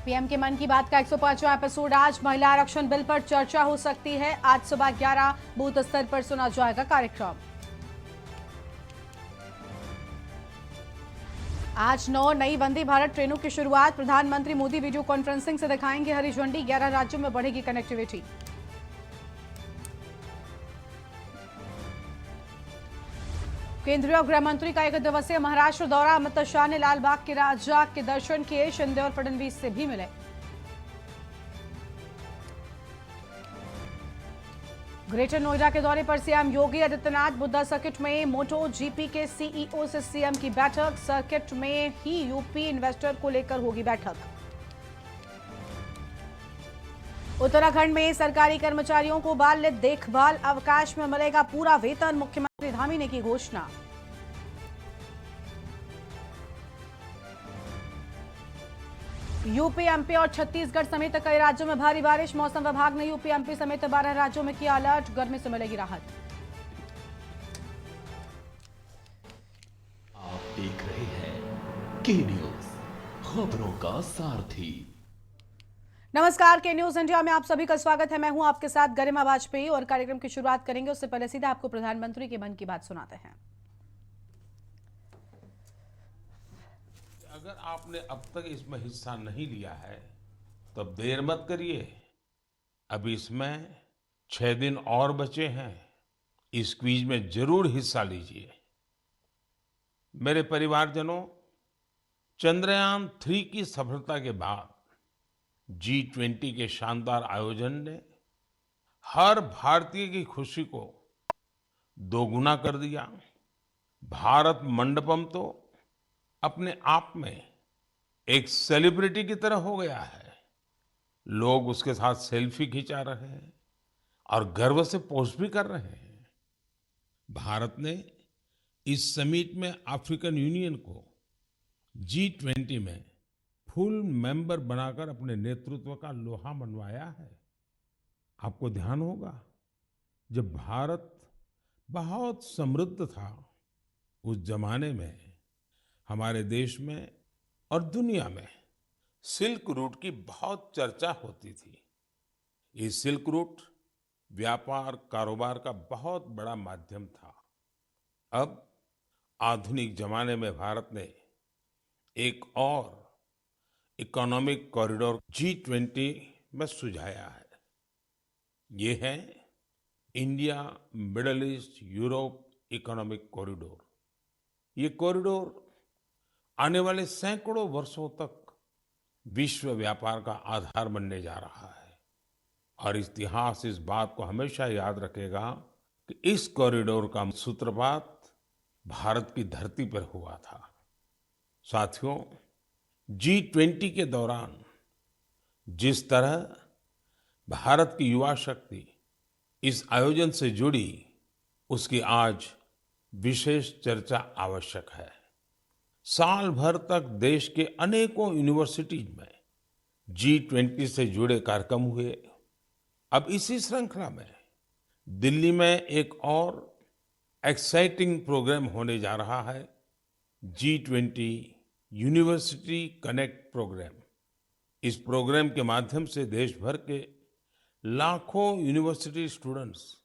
PM के मन की बात का 105वां एपिसोड आज। महिला आरक्षण बिल पर चर्चा हो सकती है। आज सुबह 11 बूथ स्तर पर सुना जाएगा कार्यक्रम। आज 9 नई वंदे भारत ट्रेनों की शुरुआत। प्रधानमंत्री मोदी वीडियो कॉन्फ्रेंसिंग से दिखाएंगे हरी झंडी। 11 राज्यों में बढ़ेगी कनेक्टिविटी। केंद्रीय गृह मंत्री का 1 दिवसीय महाराष्ट्र दौरा। अमित शाह ने लाल बाग के राजा के दर्शन किए। शिंदे और फडणवीस से भी मिले। ग्रेटर नोएडा के दौरे पर सीएम योगी आदित्यनाथ। बुद्धा सर्किट में मोटो जीपी के सीईओ से सीएम की बैठक। सर्किट में ही यूपी इन्वेस्टर को लेकर होगी बैठक। उत्तराखंड में सरकारी कर्मचारियों को बाल देखभाल अवकाश में मिलेगा पूरा वेतन। मुख्यमंत्री धामी ने की घोषणा। यूपी, एमपी और छत्तीसगढ़ समेत कई राज्यों में भारी बारिश। मौसम विभाग ने यूपी, एमपी समेत 12 राज्यों में किया अलर्ट। गर्मी से मिलेगी राहत। आप देख रहे हैं के न्यूज, खबरों का सारथी। नमस्कार, के न्यूज इंडिया में आप सभी का स्वागत है। मैं हूं आपके साथ गरिमा वाजपेयी और कार्यक्रम की शुरुआत करेंगे उससे पहले सीधा आपको प्रधानमंत्री के मन की बात सुनाते हैं। अगर आपने अब तक इसमें हिस्सा नहीं लिया है तो अब देर मत करिए। अब इसमें 6 दिन और बचे हैं। इस क्विज में जरूर हिस्सा लीजिए। मेरे परिवारजनों, चंद्रयान 3 की सफलता के बाद G20 के शानदार आयोजन ने हर भारतीय की खुशी को दोगुना कर दिया। भारत मंडपम तो अपने आप में एक सेलिब्रिटी की तरह हो गया है। लोग उसके साथ सेल्फी खिंचा रहे हैं और गर्व से पोस्ट भी कर रहे हैं। भारत ने इस समिट में अफ्रीकन यूनियन को G20 में फुल मेंबर बनाकर अपने नेतृत्व का लोहा मनवाया है। आपको ध्यान होगा, जब भारत बहुत समृद्ध था उस जमाने में हमारे देश में और दुनिया में सिल्क रूट की बहुत चर्चा होती थी। ये सिल्क रूट व्यापार कारोबार का बहुत बड़ा माध्यम था। अब आधुनिक जमाने में भारत ने एक और इकोनॉमिक कॉरिडोर G20 में सुझाया है। ये है India middle east Europe economic corridor. ये कॉरिडोर आने वाले सैकड़ों वर्षों तक विश्व व्यापार का आधार बनने जा रहा है। और इतिहास इस बात को हमेशा याद रखेगा कि इस कॉरिडोर का सूत्रपात भारत की धरती पर हुआ था। साथियों, G20 के दौरान जिस तरह भारत की युवा शक्ति इस आयोजन से जुड़ी, उसकी आज विशेष चर्चा आवश्यक है। साल भर तक देश के अनेकों यूनिवर्सिटीज में G20 से जुड़े कार्यक्रम हुए। अब इसी श्रृंखला में दिल्ली में एक और एक्साइटिंग प्रोग्राम होने जा रहा है, G20 यूनिवर्सिटी कनेक्ट प्रोग्राम। इस प्रोग्राम के माध्यम से देश भर के लाखों यूनिवर्सिटी स्टूडेंट्स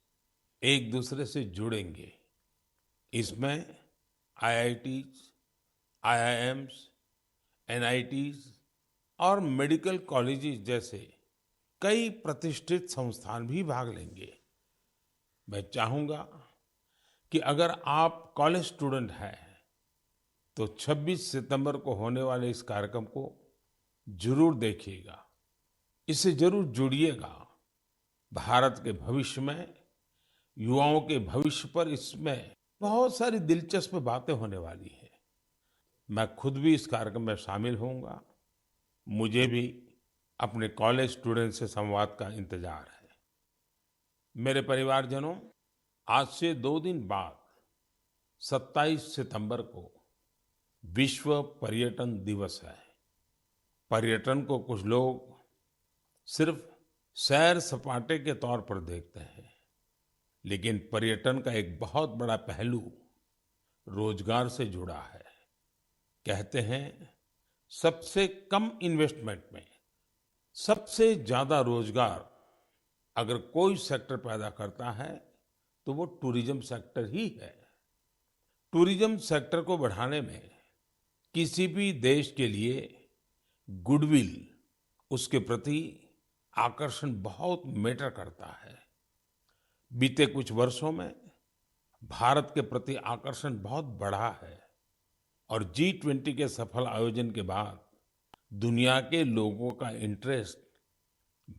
एक दूसरे से जुड़ेंगे। इसमें IITs, IIMs, NITs और मेडिकल कॉलेजेस जैसे कई प्रतिष्ठित संस्थान भी भाग लेंगे। मैं चाहूंगा कि अगर आप कॉलेज स्टूडेंट हैं तो 26 सितंबर को होने वाले इस कार्यक्रम को जरूर देखिएगा, इससे जरूर जुड़िएगा। भारत के भविष्य में, युवाओं के भविष्य पर इसमें बहुत सारी दिलचस्प बातें होने वाली है। मैं खुद भी इस कार्यक्रम में शामिल होऊंगा। मुझे भी अपने कॉलेज स्टूडेंट से संवाद का इंतजार है। मेरे परिवारजनों, आज से 2 दिन बाद 27 सितंबर को विश्व पर्यटन दिवस है। पर्यटन को कुछ लोग सिर्फ सैर सपाटे के तौर पर देखते हैं, लेकिन पर्यटन का एक बहुत बड़ा पहलू रोजगार से जुड़ा है। कहते हैं सबसे कम इन्वेस्टमेंट में सबसे ज्यादा रोजगार अगर कोई सेक्टर पैदा करता है तो वो टूरिज्म सेक्टर ही है। टूरिज्म सेक्टर को बढ़ाने में किसी भी देश के लिए गुडविल, उसके प्रति आकर्षण बहुत मैटर करता है। बीते कुछ वर्षों में भारत के प्रति आकर्षण बहुत बढ़ा है और G20 के सफल आयोजन के बाद दुनिया के लोगों का इंटरेस्ट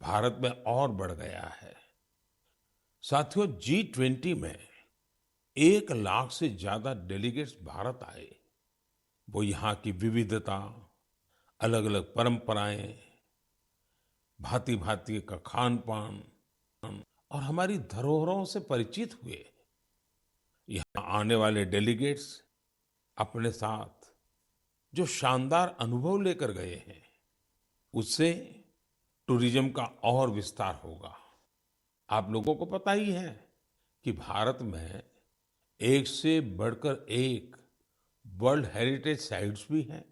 भारत में और बढ़ गया है। साथियों, G20 में 1 लाख से ज्यादा डेलीगेट्स भारत आए। वो यहाँ की विविधता, अलग अलग परंपराएं, भांति भांति का खान पान और हमारी धरोहरों से परिचित हुए। यहाँ आने वाले डेलीगेट्स अपने साथ जो शानदार अनुभव लेकर गए हैं, उससे टूरिज्म का और विस्तार होगा। आप लोगों को पता ही है कि भारत में एक से बढ़कर एक वर्ल्ड हेरिटेज साइट्स भी हैं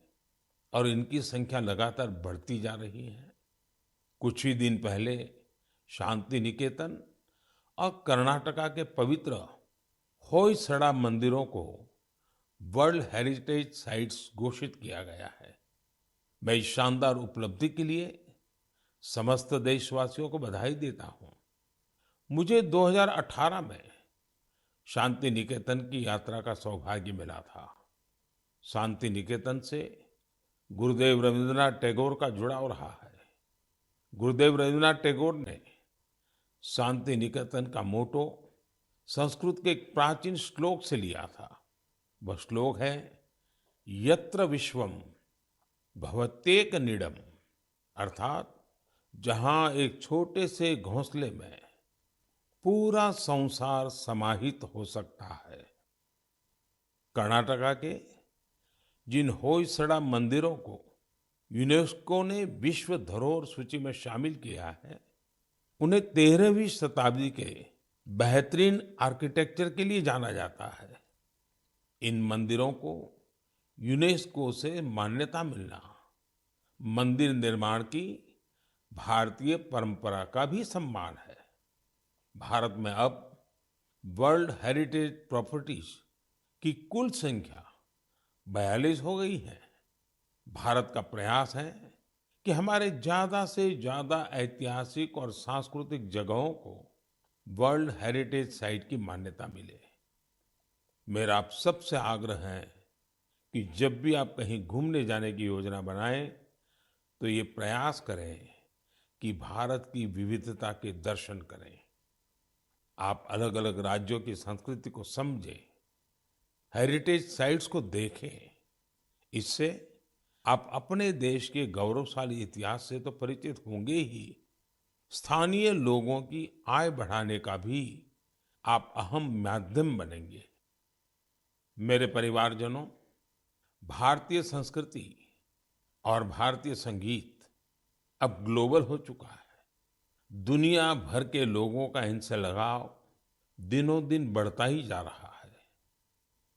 और इनकी संख्या लगातार बढ़ती जा रही है। कुछ ही दिन पहले शांति निकेतन और कर्नाटका के पवित्र होयसड़ा मंदिरों को वर्ल्ड हेरिटेज साइट्स घोषित किया गया है। मैं इस शानदार उपलब्धि के लिए समस्त देशवासियों को बधाई देता हूं। मुझे 2018 में शांति निकेतन की यात्रा का सौभाग्य मिला था। शांति निकेतन से गुरुदेव रविंद्रनाथ टैगोर का जुड़ाव रहा है। गुरुदेव रविंद्रनाथ टैगोर ने शांति निकेतन का मोटो संस्कृत के एक प्राचीन श्लोक से लिया था। वह श्लोक है, यत्र विश्वम भवत्येक नीडम, अर्थात जहां एक छोटे से घोंसले में पूरा संसार समाहित हो सकता है। कर्नाटका के जिन होयसड़ा मंदिरों को यूनेस्को ने विश्व धरोहर सूची में शामिल किया है, उन्हें 13वीं शताब्दी के बेहतरीन आर्किटेक्चर के लिए जाना जाता है। इन मंदिरों को यूनेस्को से मान्यता मिलना मंदिर निर्माण की भारतीय परंपरा का भी सम्मान है। भारत में अब वर्ल्ड हेरिटेज प्रॉपर्टीज की कुल संख्या 42 हो गई है। भारत का प्रयास है कि हमारे ज्यादा से ज्यादा ऐतिहासिक और सांस्कृतिक जगहों को वर्ल्ड हेरिटेज साइट की मान्यता मिले। मेरा आप सबसे आग्रह है कि जब भी आप कहीं घूमने जाने की योजना बनाएं तो ये प्रयास करें कि भारत की विविधता के दर्शन करें। आप अलग अलग राज्यों की संस्कृति को समझें, हेरिटेज साइट्स को देखें। इससे आप अपने देश के गौरवशाली इतिहास से तो परिचित होंगे ही, स्थानीय लोगों की आय बढ़ाने का भी आप अहम माध्यम बनेंगे। मेरे परिवारजनों, भारतीय संस्कृति और भारतीय संगीत अब ग्लोबल हो चुका है। दुनिया भर के लोगों का इनसे लगाव दिनों दिन बढ़ता ही जा रहा है।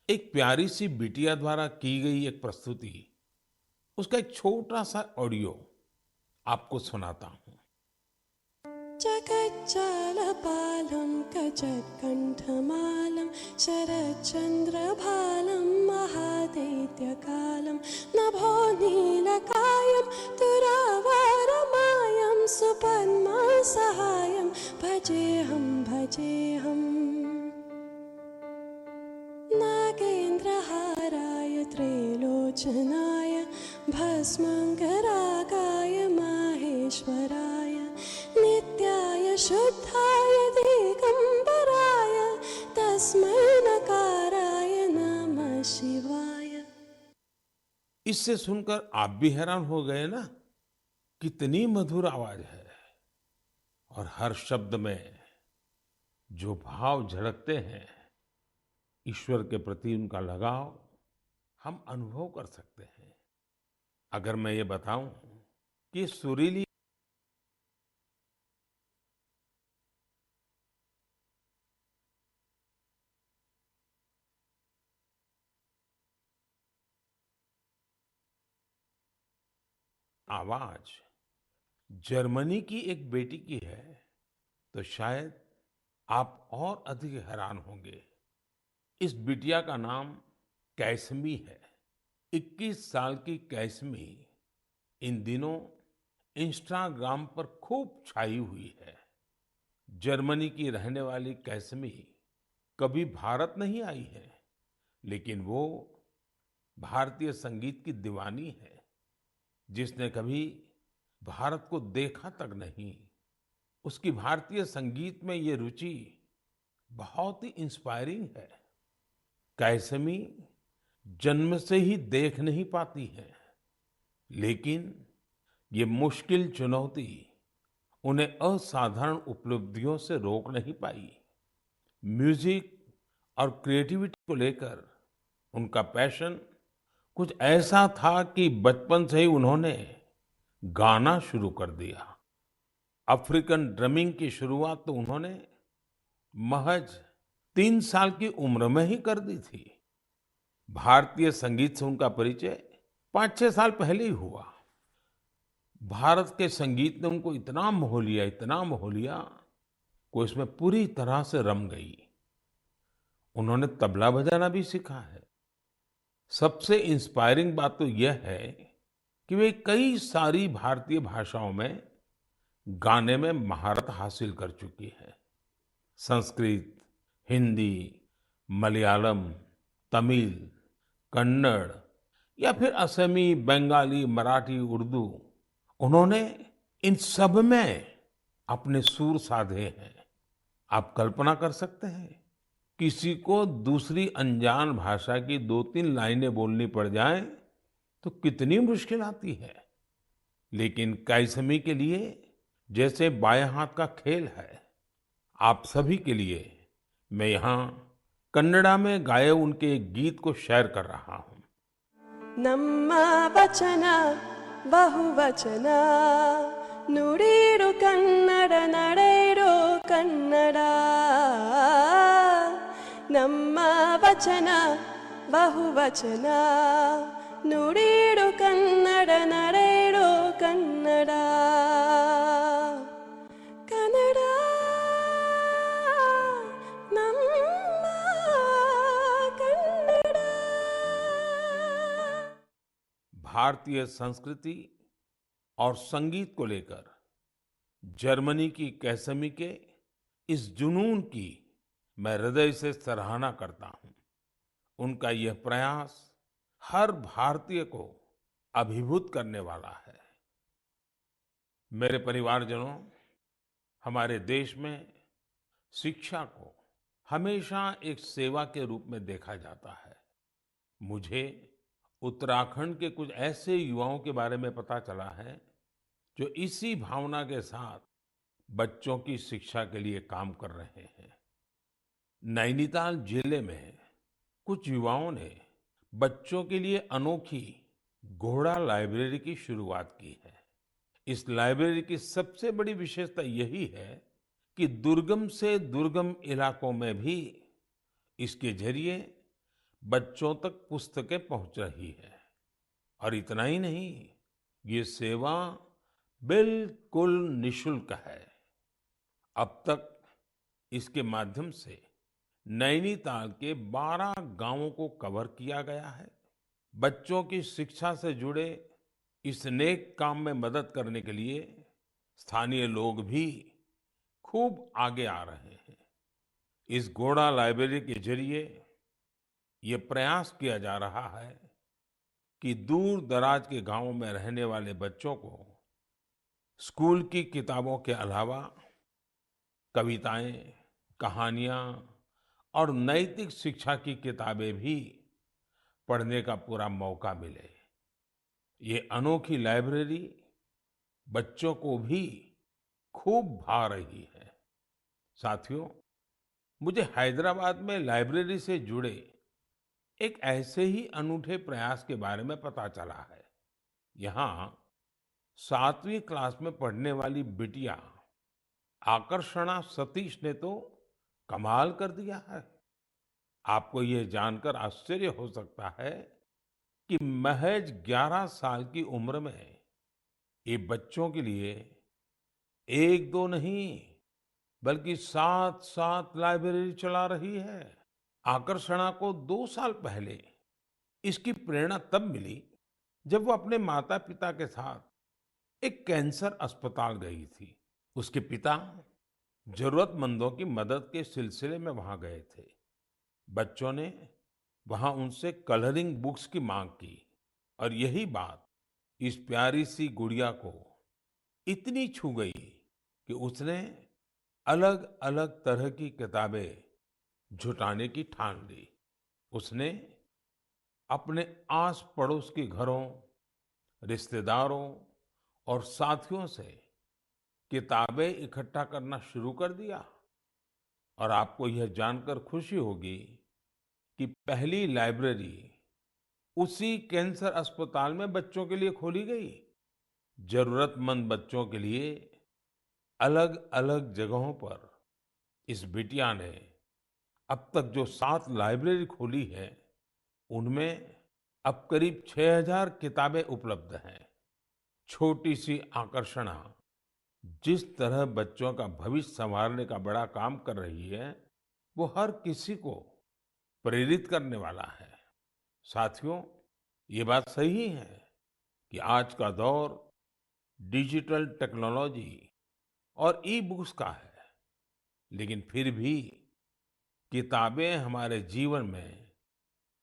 एक प्यारी सी बिटिया द्वारा की गई एक प्रस्तुति, उसका एक छोटा सा ऑडियो आपको सुनाता हूं। जगज्जालपालं कजत्कण्ठमालं शरच्चन्द्रभालं महादैत्यकालं नभो नीलकायं तुरावरमायं सुपद्मसहायं भजेऽहं भजेऽहम् नागेन्द्रहाराय त्रैलोचनाय भस्मङ्गरागाय माहेश्वराय नित्याय शुद्धाय दिगंबराय तस्मै नकाराय नमः शिवाय। इससे सुनकर आप भी हैरान हो गए ना, कितनी मधुर आवाज है और हर शब्द में जो भाव झलकते हैं, ईश्वर के प्रति उनका लगाव हम अनुभव कर सकते हैं। अगर मैं ये बताऊं कि सुरीली आवाज जर्मनी की एक बेटी की है तो शायद आप और अधिक हैरान होंगे। इस बिटिया का नाम कैसमी है। 21 साल की कैसमी इन दिनों इंस्टाग्राम पर खूब छाई हुई है। जर्मनी की रहने वाली कैसमी कभी भारत नहीं आई है, लेकिन वो भारतीय संगीत की दीवानी है। जिसने कभी भारत को देखा तक नहीं, उसकी भारतीय संगीत में ये रुचि बहुत ही इंस्पायरिंग है। कैसमी जन्म से ही देख नहीं पाती है, लेकिन ये मुश्किल चुनौती उन्हें असाधारण उपलब्धियों से रोक नहीं पाई। म्यूजिक और क्रिएटिविटी को लेकर उनका पैशन कुछ ऐसा था कि बचपन से ही उन्होंने गाना शुरू कर दिया। अफ्रीकन ड्रमिंग की शुरुआत तो उन्होंने महज 3 साल की उम्र में ही कर दी थी। भारतीय संगीत से उनका परिचय 5-6 साल पहले ही हुआ। भारत के संगीत ने उनको इतना मोह लिया, इतना मोह लिया कि उसमें पूरी तरह से रम गई। उन्होंने तबला बजाना भी सीखा है। सबसे इंस्पायरिंग बात तो यह है कि वे कई सारी भारतीय भाषाओं में गाने में महारत हासिल कर चुकी है। संस्कृत, हिंदी, मलयालम, तमिल, कन्नड़ या फिर असमी, बंगाली, मराठी, उर्दू, उन्होंने इन सब में अपने सुर साधे हैं। आप कल्पना कर सकते हैं, किसी को दूसरी अनजान भाषा की 2-3 लाइनें बोलनी पड़ जाएं तो कितनी मुश्किल आती है। लेकिन कैसमी के लिए जैसे बाएं हाथ का खेल है। आप सभी के लिए मैं यहाँ कन्नड़ा में गाए उनके एक गीत को शेयर कर रहा हूँ। ನಮ್ಮ ವಚನ ಬಹುವಚನ ನುಡಿರು ಕನ್ನಡ ನಡೆಯಿರೋ ಕನ್ನಡ ನಮ್ಮ ವಚನ ಬಹುವಚನ ನುಡಿರು ಕನ್ನಡ ನಡೆಯಿರೋ ಕನ್ನಡ ಕನ್ನಡ ನಮ್ಮ ಕನ್ನಡ भारतीय संस्कृति और संगीत को लेकर जर्मनी की कैसमी के इस जुनून की मैं हृदय से सराहना करता हूं। उनका यह प्रयास हर भारतीय को अभिभूत करने वाला है। मेरे परिवारजनों, हमारे देश में शिक्षा को हमेशा एक सेवा के रूप में देखा जाता है। मुझे उत्तराखंड के कुछ ऐसे युवाओं के बारे में पता चला है जो इसी भावना के साथ बच्चों की शिक्षा के लिए काम कर रहे हैं। नैनीताल जिले में कुछ युवाओं ने बच्चों के लिए अनोखी घोड़ा लाइब्रेरी की शुरुआत की है। इस लाइब्रेरी की सबसे बड़ी विशेषता यही है कि दुर्गम से दुर्गम इलाकों में भी इसके जरिए बच्चों तक पुस्तकें पहुंच रही है। और इतना ही नहीं, ये सेवा बिल्कुल निशुल्क है। अब तक इसके माध्यम से नैनीताल के 12 गांवों को कवर किया गया है। बच्चों की शिक्षा से जुड़े इस नेक काम में मदद करने के लिए स्थानीय लोग भी खूब आगे आ रहे हैं। इस घोड़ा लाइब्रेरी के जरिए ये प्रयास किया जा रहा है कि दूर दराज के गांवों में रहने वाले बच्चों को स्कूल की किताबों के अलावा कविताएं, कहानियां और नैतिक शिक्षा की किताबें भी पढ़ने का पूरा मौका मिले। ये अनोखी लाइब्रेरी बच्चों को भी खूब भा रही है। साथियों, मुझे हैदराबाद में लाइब्रेरी से जुड़े एक ऐसे ही अनूठे प्रयास के बारे में पता चला है। यहाँ 7वीं क्लास में पढ़ने वाली बिटिया आकर्षणा सतीश ने तो कमाल कर दिया है। आपको यह जानकर आश्चर्य हो सकता है कि महज 11 साल की उम्र में ये बच्चों के लिए एक दो नहीं बल्कि सात सात लाइब्रेरी चला रही है। आकर्षणा को 2 साल पहले इसकी प्रेरणा तब मिली जब वो अपने माता पिता के साथ एक कैंसर अस्पताल गई थी। उसके पिता जरूरतमंदों की मदद के सिलसिले में वहां गए थे। बच्चों ने वहां उनसे कलरिंग बुक्स की मांग की और यही बात इस प्यारी सी गुड़िया को इतनी छू गई कि उसने अलग अलग तरह की किताबें जुटाने की ठान ली। उसने अपने आस पड़ोस के घरों, रिश्तेदारों और साथियों से किताबें इकट्ठा करना शुरू कर दिया। और आपको यह जानकर खुशी होगी कि पहली लाइब्रेरी उसी कैंसर अस्पताल में बच्चों के लिए खोली गई। जरूरतमंद बच्चों के लिए अलग अलग जगहों पर इस बिटिया ने अब तक जो 7 लाइब्रेरी खोली है उनमें अब करीब 6000 किताबें उपलब्ध हैं। छोटी सी आकर्षणा जिस तरह बच्चों का भविष्य संवारने का बड़ा काम कर रही है वो हर किसी को प्रेरित करने वाला है। साथियों, ये बात सही है कि आज का दौर डिजिटल टेक्नोलॉजी और ई बुक्स का है, लेकिन फिर भी किताबें हमारे जीवन में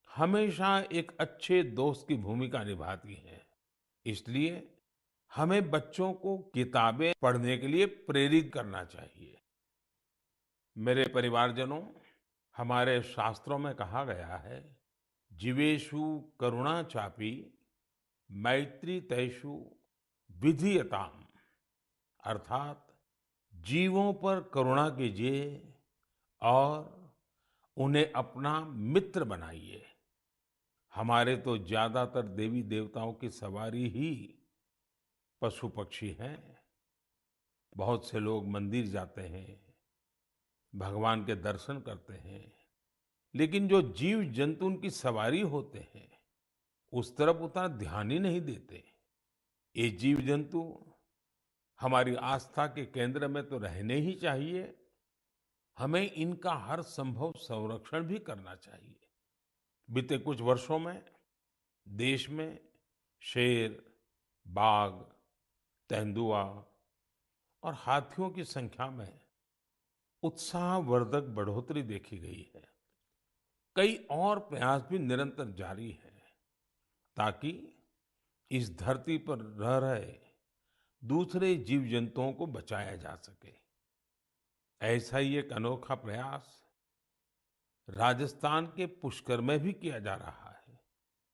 हमेशा एक अच्छे दोस्त की भूमिका निभाती हैं। इसलिए हमें बच्चों को किताबें पढ़ने के लिए प्रेरित करना चाहिए। मेरे परिवारजनों, हमारे शास्त्रों में कहा गया है, जीवेषु करुणा चापि मैत्री तेषु विधीयताम, अर्थात जीवों पर करुणा कीजिए और उन्हें अपना मित्र बनाइए। हमारे तो ज्यादातर देवी देवताओं की सवारी ही पशु पक्षी हैं। बहुत से लोग मंदिर जाते हैं, भगवान के दर्शन करते हैं, लेकिन जो जीव जंतु उनकी सवारी होते हैं उस तरफ उतना ध्यान ही नहीं देते। ये जीव जंतु हमारी आस्था के केंद्र में तो रहने ही चाहिए, हमें इनका हर संभव संरक्षण भी करना चाहिए। बीते कुछ वर्षों में देश में शेर, बाघ, तेंदुआ और हाथियों की संख्या में उत्साहवर्धक बढ़ोतरी देखी गई है। कई और प्रयास भी निरंतर जारी हैं ताकि इस धरती पर रह रहे दूसरे जीव जंतुओं को बचाया जा सके। ऐसा ही एक अनोखा प्रयास राजस्थान के पुष्कर में भी किया जा रहा है।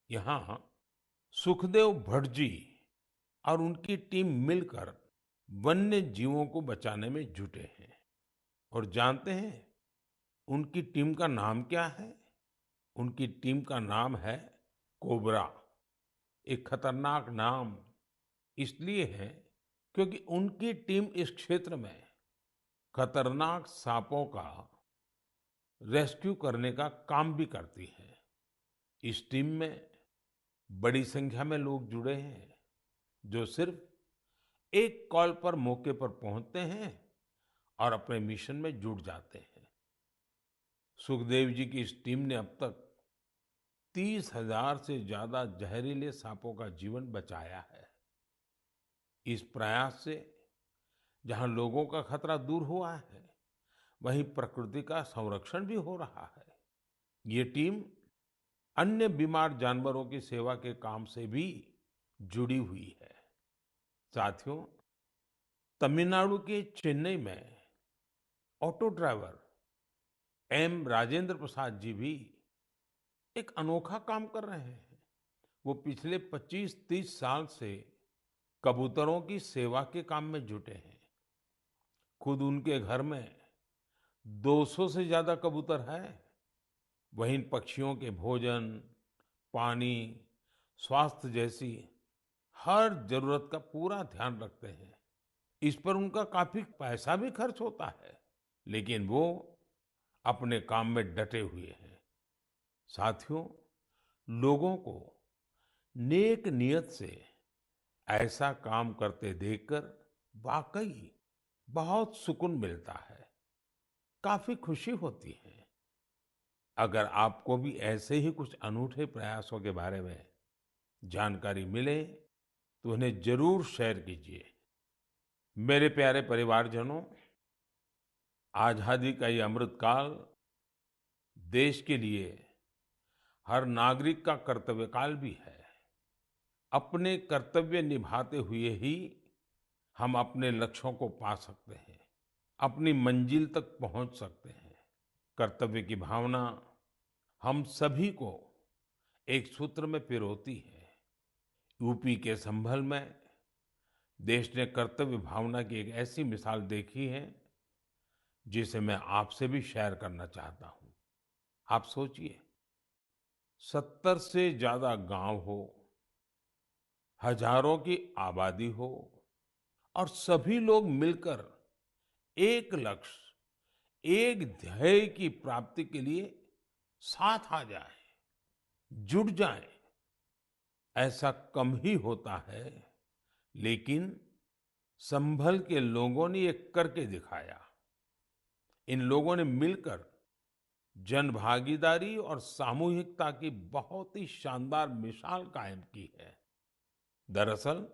यहाँ सुखदेव भट्ट जी और उनकी टीम मिलकर वन्य जीवों को बचाने में जुटे हैं। और जानते हैं उनकी टीम का नाम क्या है? उनकी टीम का नाम है कोबरा। एक खतरनाक नाम इसलिए है क्योंकि उनकी टीम इस क्षेत्र में खतरनाक सांपों का रेस्क्यू करने का काम भी करती है। इस टीम में बड़ी संख्या में लोग जुड़े हैं जो सिर्फ एक कॉल पर मौके पर पहुंचते हैं और अपने मिशन में जुट जाते हैं। सुखदेव जी की इस टीम ने अब तक 30,000 से ज्यादा जहरीले सांपों का जीवन बचाया है। इस प्रयास से जहां लोगों का खतरा दूर हुआ है, वहीं प्रकृति का संरक्षण भी हो रहा है। ये टीम अन्य बीमार जानवरों की सेवा के काम से भी जुड़ी हुई है। साथियों, तमिलनाडु के चेन्नई में auto driver M Rajendra Prasad ji भी एक अनोखा काम कर रहे हैं। वो पिछले 25-30 साल से कबूतरों की सेवा के काम में जुटे हैं। खुद उनके घर में 200 से ज्यादा कबूतर है। वहीं इन पक्षियों के भोजन, पानी, स्वास्थ्य जैसी हर जरूरत का पूरा ध्यान रखते हैं। इस पर उनका काफी पैसा भी खर्च होता है, लेकिन वो अपने काम में डटे हुए हैं। साथियों, लोगों को नेक नियत से ऐसा काम करते देखकर वाकई बहुत सुकून मिलता है, काफी खुशी होती है। अगर आपको भी ऐसे ही कुछ अनूठे प्रयासों के बारे में जानकारी मिले तो उन्हें जरूर शेयर कीजिए। मेरे प्यारे परिवारजनों, आजादी का ये अमृत काल देश के लिए हर नागरिक का कर्तव्य काल भी है। अपने कर्तव्य निभाते हुए ही हम अपने लक्ष्यों को पा सकते हैं, अपनी मंजिल तक पहुंच सकते हैं। कर्तव्य की भावना हम सभी को एक सूत्र में पिरोती है। यूपी के संभल में देश ने कर्तव्य भावना की एक ऐसी मिसाल देखी है जिसे मैं आपसे भी शेयर करना चाहता हूं। आप सोचिए, 70 से ज्यादा गांव हो, हजारों की आबादी हो और सभी लोग मिलकर एक लक्ष्य, एक ध्येय की प्राप्ति के लिए साथ आ जाए, जुट जाए। ऐसा कम ही होता है, लेकिन संभल के लोगों ने ये करके दिखाया। इन लोगों ने मिलकर जन भागीदारी और सामूहिकता की बहुत ही शानदार मिसाल कायम की है। दरअसल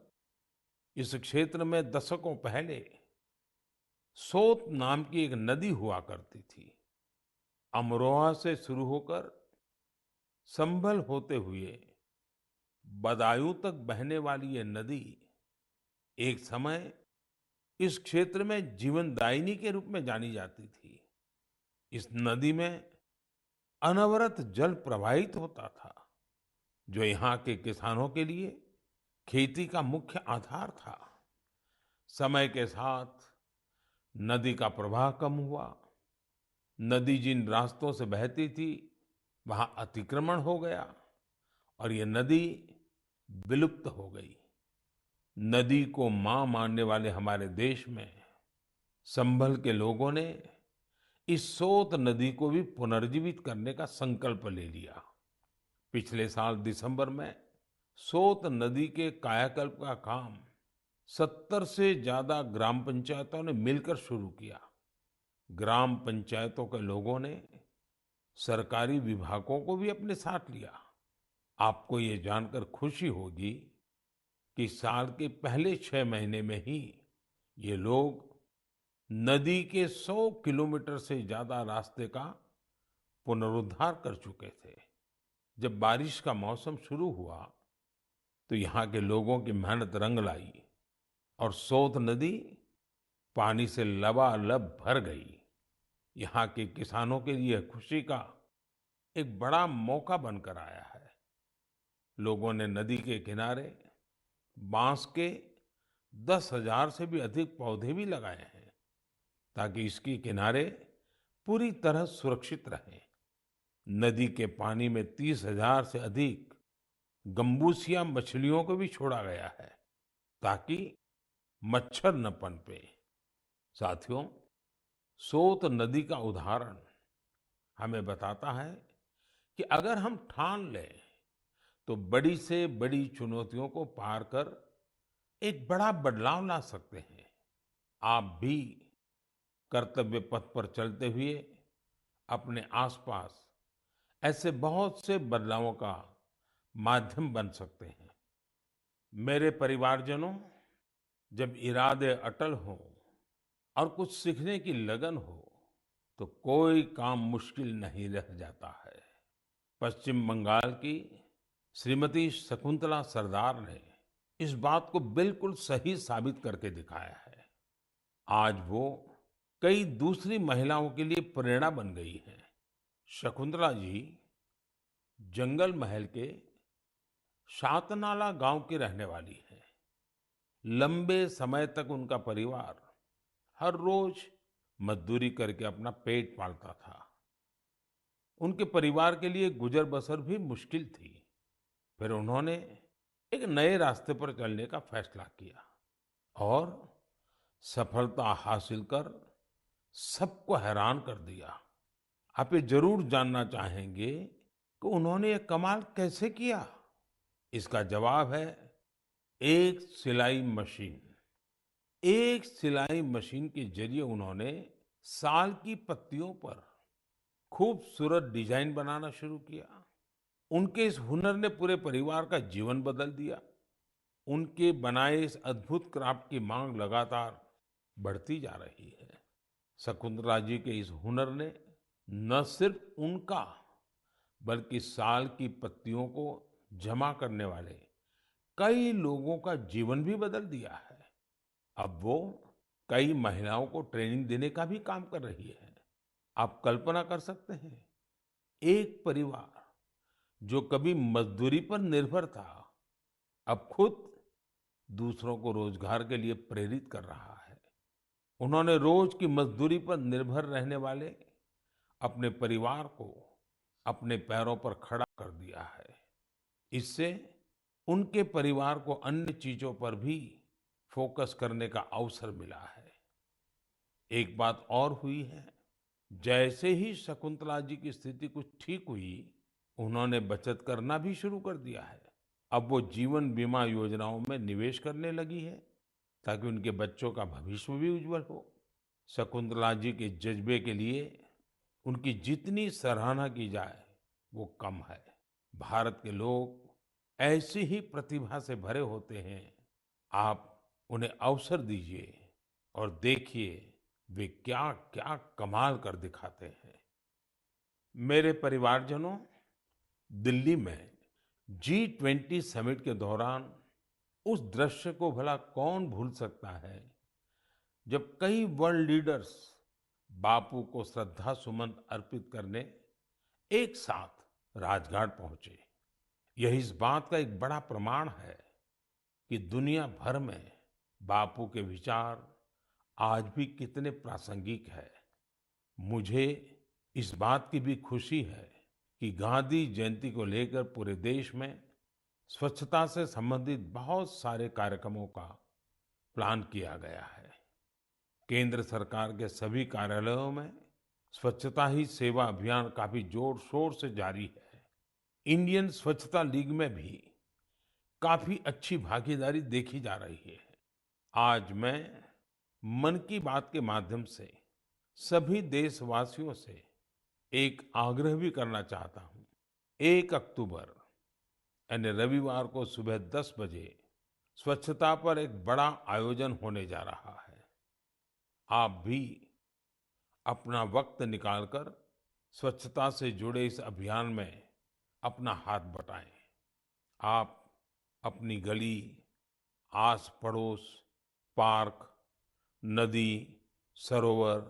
इस क्षेत्र में दशकों पहले सोत नाम की एक नदी हुआ करती थी। अमरोहा से शुरू होकर संभल होते हुए बदायूं तक बहने वाली ये नदी एक समय इस क्षेत्र में जीवनदायिनी के रूप में जानी जाती थी। इस नदी में अनवरत जल प्रवाहित होता था, जो यहाँ के किसानों के लिए खेती का मुख्य आधार था। समय के साथ नदी का प्रवाह कम हुआ। नदी जिन रास्तों से बहती थी वहां अतिक्रमण हो गया और ये नदी विलुप्त हो गई। नदी को मां मानने वाले हमारे देश में संभल के लोगों ने इस सोत नदी को भी पुनर्जीवित करने का संकल्प ले लिया। पिछले साल दिसंबर में सोत नदी के कायाकल्प का काम 70 से ज्यादा ग्राम पंचायतों ने मिलकर शुरू किया। ग्राम पंचायतों के लोगों ने सरकारी विभागों को भी अपने साथ लिया। आपको ये जानकर खुशी होगी कि साल के पहले 6 महीने में ही ये लोग नदी के 100 किलोमीटर से ज्यादा रास्ते का पुनरुद्धार कर चुके थे। जब बारिश का मौसम शुरू हुआ तो यहाँ के लोगों की मेहनत रंग लाई और सोत नदी पानी से लबालब भर गई। यहाँ के किसानों के लिए खुशी का एक बड़ा मौका बनकर आया है। लोगों ने नदी के किनारे बांस के 10,000 से भी अधिक पौधे भी लगाए हैं ताकि इसके किनारे पूरी तरह सुरक्षित रहें। नदी के पानी में 30,000 से अधिक गंबूसिया मछलियों को भी छोड़ा गया है ताकि मच्छर न पनपे। साथियों, सोत नदी का उदाहरण हमें बताता है कि अगर हम ठान लें तो बड़ी से बड़ी चुनौतियों को पार कर एक बड़ा बदलाव ला सकते हैं। आप भी कर्तव्य पथ पर चलते हुए अपने आसपास ऐसे बहुत से बदलावों का माध्यम बन सकते हैं। मेरे परिवारजनों, जब इरादे अटल हों और कुछ सीखने की लगन हो तो कोई काम मुश्किल नहीं रह जाता है। पश्चिम बंगाल की श्रीमती शकुंतला सरदार ने इस बात को बिल्कुल सही साबित करके दिखाया है। आज वो कई दूसरी महिलाओं के लिए प्रेरणा बन गई हैं। शकुंतला जी जंगल महल के शातनाला गांव की रहने वाली है। लंबे समय तक उनका परिवार हर रोज मजदूरी करके अपना पेट पालता था। उनके परिवार के लिए गुजर बसर भी मुश्किल थी। फिर उन्होंने एक नए रास्ते पर चलने का फैसला किया और सफलता हासिल कर सबको हैरान कर दिया। आप ये जरूर जानना चाहेंगे कि उन्होंने ये कमाल कैसे किया। इसका जवाब है एक सिलाई मशीन एक सिलाई मशीन के जरिए उन्होंने साल की पत्तियों पर खूबसूरत डिजाइन बनाना शुरू किया। उनके इस हुनर ने पूरे परिवार का जीवन बदल दिया। उनके बनाए इस अद्भुत क्राफ्ट की मांग लगातार बढ़ती जा रही है। शकुंतला जी के इस हुनर ने न सिर्फ उनका बल्कि साल की पत्तियों को जमा करने वाले कई लोगों का जीवन भी बदल दिया है। अब वो कई महिलाओं को ट्रेनिंग देने का भी काम कर रही है। आप कल्पना कर सकते हैं, एक परिवार जो कभी मजदूरी पर निर्भर था, अब खुद दूसरों को रोजगार के लिए प्रेरित कर रहा है। उन्होंने रोज की मजदूरी पर निर्भर रहने वाले अपने परिवार को अपने पैरों पर खड़ा कर दिया है। इससे उनके परिवार को अन्य चीजों पर भी फोकस करने का अवसर मिला है। एक बात और हुई है, जैसे ही शकुंतला जी की स्थिति कुछ ठीक हुई, उन्होंने बचत करना भी शुरू कर दिया है। अब वो जीवन बीमा योजनाओं में निवेश करने लगी है ताकि उनके बच्चों का भविष्य भी उज्जवल हो। शकुंतला जी के जज्बे के लिए उनकी जितनी सराहना की जाए वो कम है। भारत के लोग ऐसी ही प्रतिभा से भरे होते हैं। आप उन्हें अवसर दीजिए और देखिए वे क्या क्या कमाल कर दिखाते हैं। मेरे परिवारजनों, दिल्ली में G20 समिट के दौरान उस दृश्य को भला कौन भूल सकता है जब कई वर्ल्ड लीडर्स बापू को श्रद्धा सुमन अर्पित करने एक साथ राजघाट पहुंचे। यह इस बात का एक बड़ा प्रमाण है कि दुनिया भर में बापू के विचार आज भी कितने प्रासंगिक है। मुझे इस बात की भी खुशी है कि गांधी जयंती को लेकर पूरे देश में स्वच्छता से संबंधित बहुत सारे कार्यक्रमों का प्लान किया गया है। केंद्र सरकार के सभी कार्यालयों में स्वच्छता ही सेवा अभियान काफी जोर शोर से जारी है। इंडियन स्वच्छता लीग में भी काफी अच्छी भागीदारी देखी जा रही है। आज मैं मन की बात के माध्यम से सभी देशवासियों से एक आग्रह भी करना चाहता हूं। 1 अक्टूबर यानी रविवार को सुबह 10 बजे स्वच्छता पर एक बड़ा आयोजन होने जा रहा है। आप भी अपना वक्त निकालकर स्वच्छता से जुड़े इस अभियान में अपना हाथ बटाएं। आप अपनी गली, आस पड़ोस, पार्क, नदी, सरोवर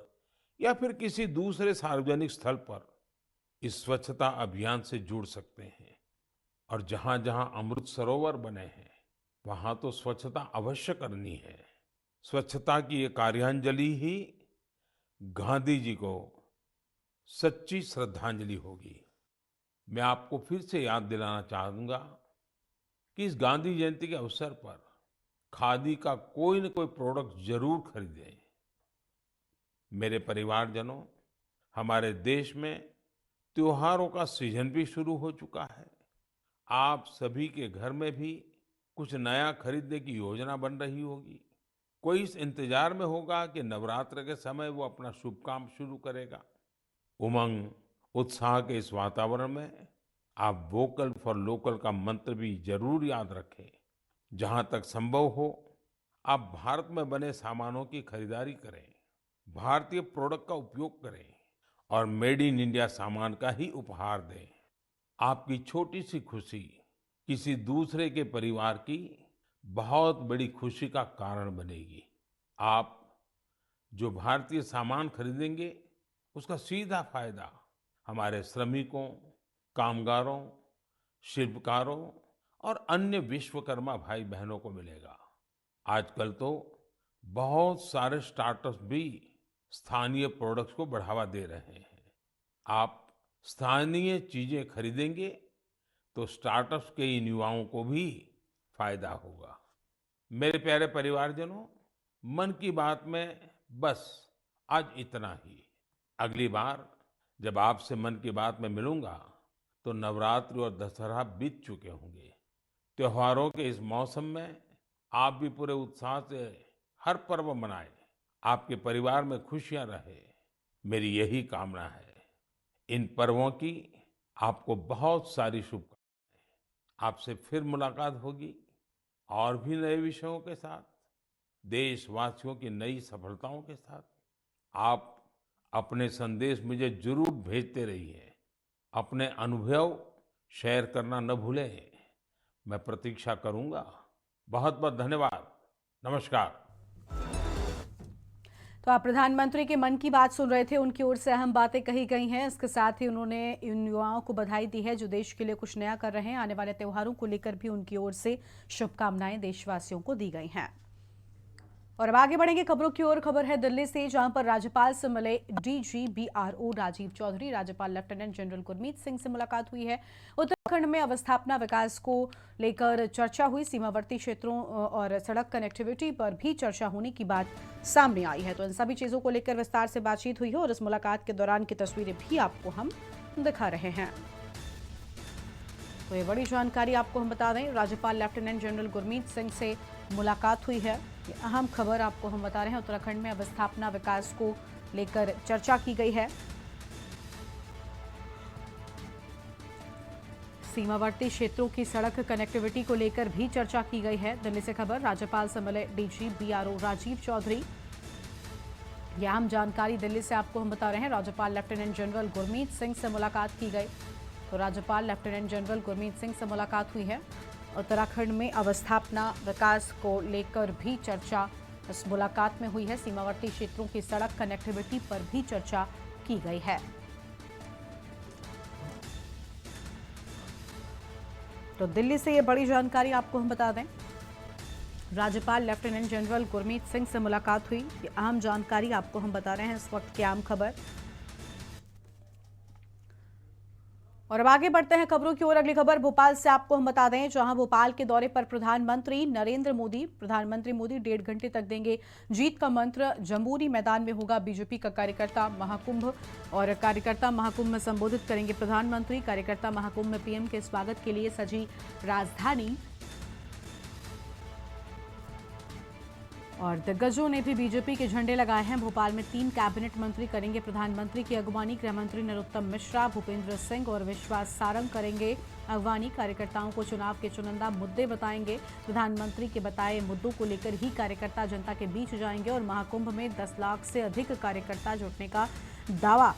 या फिर किसी दूसरे सार्वजनिक स्थल पर इस स्वच्छता अभियान से जुड़ सकते हैं। और जहां जहां अमृत सरोवर बने हैं, वहां तो स्वच्छता अवश्य करनी है। स्वच्छता की ये कार्यांजलि ही गांधी जी को सच्ची श्रद्धांजलि होगी। मैं आपको फिर से याद दिलाना चाहूंगा कि इस गांधी जयंती के अवसर पर खादी का कोई न कोई प्रोडक्ट जरूर खरीदें। मेरे परिवारजनों, हमारे देश में त्योहारों का सीजन भी शुरू हो चुका है। आप सभी के घर में भी कुछ नया खरीदने की योजना बन रही होगी। कोई इस इंतजार में होगा कि नवरात्र के समय वो अपना शुभ काम शुरू करेगा। उमंग, उत्साह के इस वातावरण में आप वोकल फॉर लोकल का मंत्र भी जरूर याद रखें। जहां तक संभव हो, आप भारत में बने सामानों की खरीदारी करें, भारतीय प्रोडक्ट का उपयोग करें और मेड इन इंडिया सामान का ही उपहार दें। आपकी छोटी सी खुशी किसी दूसरे के परिवार की बहुत बड़ी खुशी का कारण बनेगी। आप जो भारतीय सामान खरीदेंगे, उसका सीधा फायदा हमारे श्रमिकों, कामगारों, शिल्पकारों और अन्य विश्वकर्मा भाई बहनों को मिलेगा। आजकल तो बहुत सारे स्टार्टअप्स भी स्थानीय प्रोडक्ट्स को बढ़ावा दे रहे हैं। आप स्थानीय चीजें खरीदेंगे तो स्टार्टअप्स के इन युवाओं को भी फायदा होगा। मेरे प्यारे परिवारजनों, मन की बात में बस आज इतना ही। अगली बार जब आपसे मन की बात में मिलूंगा तो नवरात्रि और दशहरा बीत चुके होंगे। त्योहारों के इस मौसम में आप भी पूरे उत्साह से हर पर्व मनाएं, आपके परिवार में खुशियां रहे, मेरी यही कामना है। इन पर्वों की आपको बहुत सारी शुभकामनाएं। आपसे फिर मुलाकात होगी और भी नए विषयों के साथ, देशवासियों की नई सफलताओं के साथ। आप अपने संदेश मुझे जरूर भेजते रहिए, अपने अनुभव शेयर करना न भूलें। मैं प्रतीक्षा करूंगा। बहुत बहुत धन्यवाद। नमस्कार। तो आप प्रधानमंत्री के मन की बात सुन रहे थे। उनकी ओर से अहम बातें कही गई हैं। इसके साथ ही उन्होंने इन युवाओं को बधाई दी है जो देश के लिए कुछ नया कर रहे हैं। आने वाले त्योहारों को लेकर भी उनकी ओर से शुभकामनाएं देशवासियों को दी गई हैं। और अब आगे बढ़ेंगे खबरों की ओर। खबर है दिल्ली से, जहां पर राज्यपाल से मिले DGBRO राजीव चौधरी। राज्यपाल लेफ्टिनेंट जनरल गुरमीत सिंह से मुलाकात हुई है। उत्तराखंड में अवस्थापना विकास को लेकर चर्चा हुई। सीमावर्ती क्षेत्रों और सड़क कनेक्टिविटी पर भी चर्चा होने की बात सामने आई है। तो इन सभी चीजों को लेकर विस्तार से बातचीत हुई है और इस मुलाकात के दौरान की तस्वीरें भी आपको हम दिखा रहे हैं। तो ये बड़ी जानकारी आपको हम बता दें, राज्यपाल लेफ्टिनेंट जनरल गुरमीत सिंह से मुलाकात हुई है। ये अहम खबर आपको हम बता रहे हैं। उत्तराखंड में अवस्थापना विकास को लेकर चर्चा की गई है। सीमावर्ती क्षेत्रों की सड़क कनेक्टिविटी को लेकर भी चर्चा की गई है। दिल्ली से खबर, राज्यपाल से मिले DGBRO राजीव चौधरी। यह अहम जानकारी दिल्ली से आपको हम बता रहे हैं। राज्यपाल लेफ्टिनेंट जनरल गुरमीत सिंह से मुलाकात की गई। तो राज्यपाल लेफ्टिनेंट जनरल गुरमीत सिंह से मुलाकात हुई है। उत्तराखंड में अवस्थापना विकास को लेकर भी चर्चा इस मुलाकात में हुई है। सीमावर्ती क्षेत्रों की सड़क कनेक्टिविटी पर भी चर्चा की गई है। तो दिल्ली से ये बड़ी जानकारी आपको हम बता दें। राज्यपाल लेफ्टिनेंट जनरल गुरमीत सिंह से मुलाकात हुई। ये अहम जानकारी आपको हम बता रहे हैं इस वक्त की अहम खबर। और अब आगे बढ़ते हैं खबरों की ओर। अगली खबर भोपाल से आपको हम बता दें, जहां भोपाल के दौरे पर प्रधानमंत्री नरेंद्र मोदी 1.5 घंटे तक देंगे जीत का मंत्र। जम्बूरी मैदान में होगा बीजेपी का कार्यकर्ता महाकुंभ और कार्यकर्ता महाकुंभ में संबोधित करेंगे प्रधानमंत्री। कार्यकर्ता महाकुंभ में पीएम के स्वागत के लिए सजी राजधानी और दिग्गजों ने भी बीजेपी के झंडे लगाए हैं। भोपाल में 3 कैबिनेट मंत्री करेंगे प्रधानमंत्री की अगवानी। गृह मंत्री नरोत्तम मिश्रा, भूपेंद्र सिंह और विश्वास सारंग करेंगे अगवानी। कार्यकर्ताओं को चुनाव के चुनिंदा मुद्दे बताएंगे। प्रधानमंत्री के बताए मुद्दों को लेकर ही कार्यकर्ता जनता के बीच जाएंगे और महाकुंभ में 10 लाख से अधिक कार्यकर्ता जुटने का दावा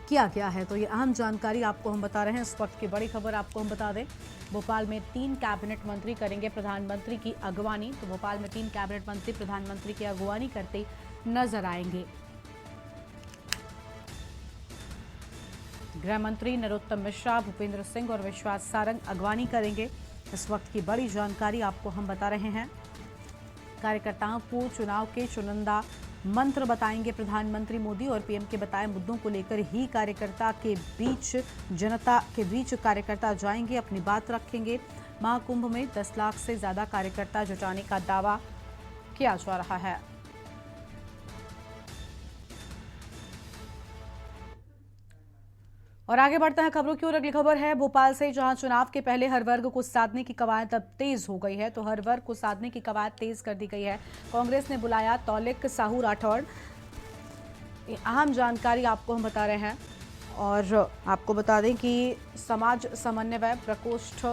किया गया है। तो ये अहम जानकारी आपको हम बता रहे हैं। इस वक्त की बड़ी खबर आपको हम बता दें, भोपाल में 3 कैबिनेट मंत्री करेंगे प्रधानमंत्री की अगवानी। तो भोपाल में 3 कैबिनेट मंत्री प्रधानमंत्री की अगवानी करते नजर आएंगे। गृह मंत्री नरोत्तम मिश्रा, भूपेंद्र सिंह और विश्वास सारंग अगवानी करेंगे। इस वक्त की बड़ी जानकारी आपको हम बता रहे हैं। कार्यकर्ताओं को चुनाव के चुनिंदा मंत्र बताएंगे प्रधानमंत्री मोदी और पीएम के बताए मुद्दों को लेकर ही कार्यकर्ता के बीच, जनता के बीच कार्यकर्ता जाएंगे, अपनी बात रखेंगे। महाकुंभ में 10 लाख से ज्यादा कार्यकर्ता जुटाने का दावा किया जा रहा है। और आगे बढ़ते हैं खबरों की ओर। अगली खबर है भोपाल से, जहां चुनाव के पहले हर वर्ग को साधने की कवायद अब तेज हो गई है। तो हर वर्ग को साधने की कवायद तेज कर दी गई है। कांग्रेस ने बुलाया तौलिक साहू राठौड़। अहम जानकारी आपको हम बता रहे हैं और आपको बता दें कि समाज समन्वय प्रकोष्ठ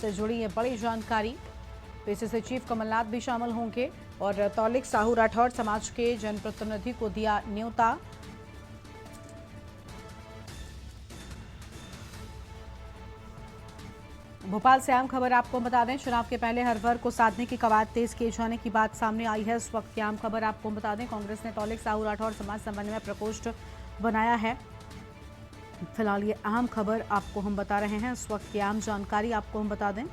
से जुड़ी ये बड़ी जानकारी। पीसीसी चीफ कमलनाथ भी शामिल होंगे और तौलिक साहू राठौड़ समाज के जनप्रतिनिधि को दिया न्योता। भोपाल से अहम खबर आपको बता दें, चुनाव के पहले हर वर्ग को साधने की कवायद तेज किए जाने की बात सामने आई है। इस वक्त की अहम खबर आपको बता दें, कांग्रेस ने तौलिक साहू राठौड़ समाज समन्वय प्रकोष्ठ बनाया है। फिलहाल ये अहम खबर आपको हम बता रहे हैं। इस वक्त की अहम जानकारी आपको हम बता दें।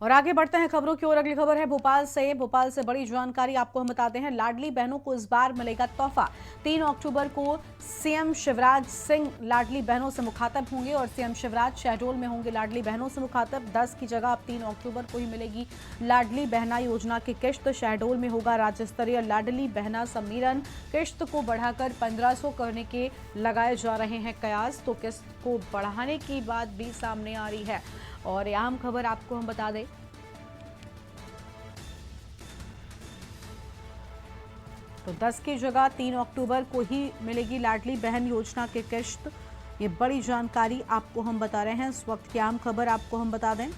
और आगे बढ़ते हैं खबरों की ओर। अगली खबर है भोपाल से बड़ी जानकारी आपको हम बताते हैं। लाडली बहनों को इस बार मिलेगा तोहफा। 3 अक्टूबर को सीएम शिवराज सिंह लाडली बहनों से मुखातब होंगे और सीएम शिवराज शहडोल में होंगे लाडली बहनों से मुखातब। 10 की जगह अब 3 अक्टूबर को ही मिलेगी लाडली बहना योजना की किश्त। शहडोल में होगा राज्य स्तरीय लाडली बहना सम्मेलन। किश्त को बढ़ाकर 1500 करने के लगाए जा रहे हैं कयास, तो किश्त को बढ़ाने की बात भी सामने आ रही है। और यह अहम खबर आपको हम बता दें, तो 10 की जगह 3 अक्टूबर को ही मिलेगी लाडली बहन योजना की किश्त। ये बड़ी जानकारी आपको हम बता रहे हैं। इस वक्त की अहम खबर आपको हम बता दें,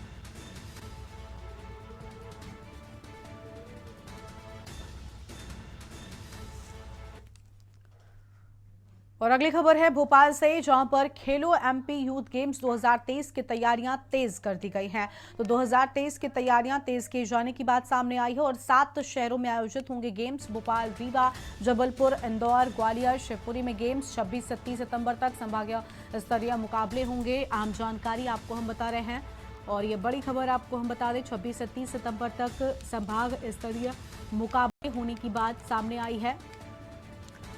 और अगली खबर है भोपाल से, जहां पर खेलो एमपी यूथ गेम्स 2023 की तैयारियां तेज कर दी गई हैं। तो 2023 की तैयारियां तेज किए जाने की बात सामने आई है और 7 शहरों में आयोजित होंगे गेम्स। भोपाल, रीवा, जबलपुर, इंदौर, ग्वालियर, शिवपुरी में गेम्स 26-27 सितंबर तक संभागीय स्तरीय मुकाबले होंगे। आम जानकारी आपको हम बता रहे हैं और ये बड़ी खबर आपको हम बता दें, 26-27 सितंबर तक संभाग स्तरीय मुकाबले होने की बात सामने आई है।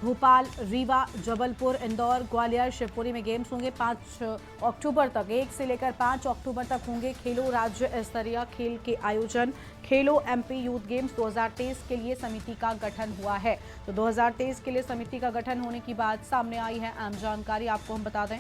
भोपाल, रीवा, जबलपुर, इंदौर, ग्वालियर, शिवपुरी में गेम्स होंगे। 5 अक्टूबर तक, 1 से लेकर 5 अक्टूबर तक होंगे खेलो राज्य स्तरीय खेल के आयोजन। खेलो एमपी यूथ गेम्स 2023 के लिए समिति का गठन हुआ है। तो 2023 के लिए समिति का गठन होने की बात सामने आई है। आम जानकारी आपको हम बता दें,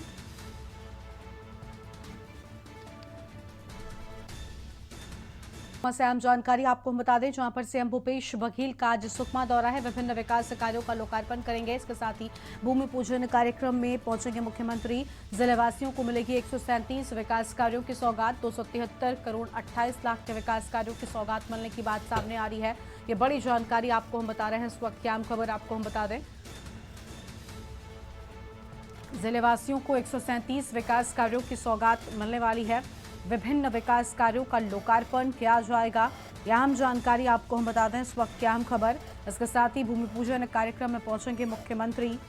से आम जानकारी आपको हम बता दें, जहां पर सीएम भूपेश बघेल का आज सुकमा दौरा है। विभिन्न विकास कार्यों का लोकार्पण करेंगे। इसके साथ ही भूमि पूजन कार्यक्रम में पहुंचेंगे मुख्यमंत्री। जिलेवासियों को मिलेगी 137 विकास कार्यों की सौगात। 273 करोड़ 28 लाख के विकास कार्यों की सौगात मिलने की बात सामने आ रही है। ये बड़ी जानकारी आपको हम बता रहे हैं। इस वक्त की आम खबर आपको हम बता दें, जिलेवासियों को 137 विकास कार्यों की सौगात मिलने वाली है। विभिन्न विकास कार्यों का लोकार्पण किया जाएगा। यह अहम जानकारी आपको हम बता दें। इस वक्त की अहम खबर, इसके साथ ही भूमि पूजन कार्यक्रम में पहुंचेंगे मुख्यमंत्री।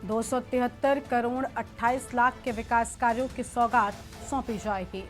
$273 करोड़ 28 लाख के विकास कार्यों की सौगात सौंपी जाएगी।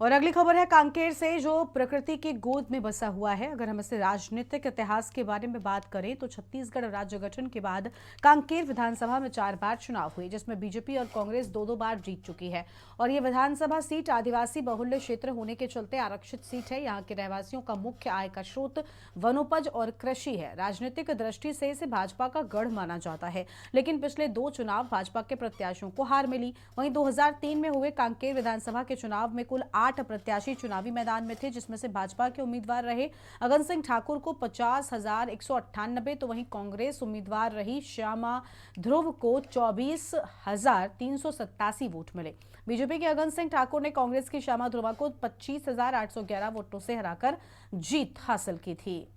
और अगली खबर है कांकेर से, जो प्रकृति की गोद में बसा हुआ है। अगर हम इसे राजनीतिक इतिहास के बारे में बात करें तो छत्तीसगढ़ राज्य गठन के बाद कांकेर विधानसभा में 4 बार चुनाव हुए, जिसमें बीजेपी और कांग्रेस 2-2 बार जीत चुकी है। और ये विधानसभा सीट आदिवासी बहुल्य क्षेत्र होने के चलते आरक्षित सीट है। यहाँ के रहवासियों का मुख्य आय का स्रोत वनोपज और कृषि है। राजनीतिक दृष्टि से इसे भाजपा का गढ़ माना जाता है, लेकिन पिछले 2 चुनाव भाजपा के प्रत्याशियों को हार मिली। वहीं 2003 में हुए कांकेर विधानसभा के चुनाव में कुल 8 प्रत्याशी चुनावी मैदान में थे, जिसमें से भाजपा के उम्मीदवार रहे अगन सिंह ठाकुर को 50,198, तो वहीं कांग्रेस उम्मीदवार रही श्यामा ध्रुव को 24,387 वोट मिले। बीजेपी के अगन सिंह ठाकुर ने कांग्रेस की श्यामा ध्रुवा को 25,811 वोटों से हराकर जीत हासिल की थी।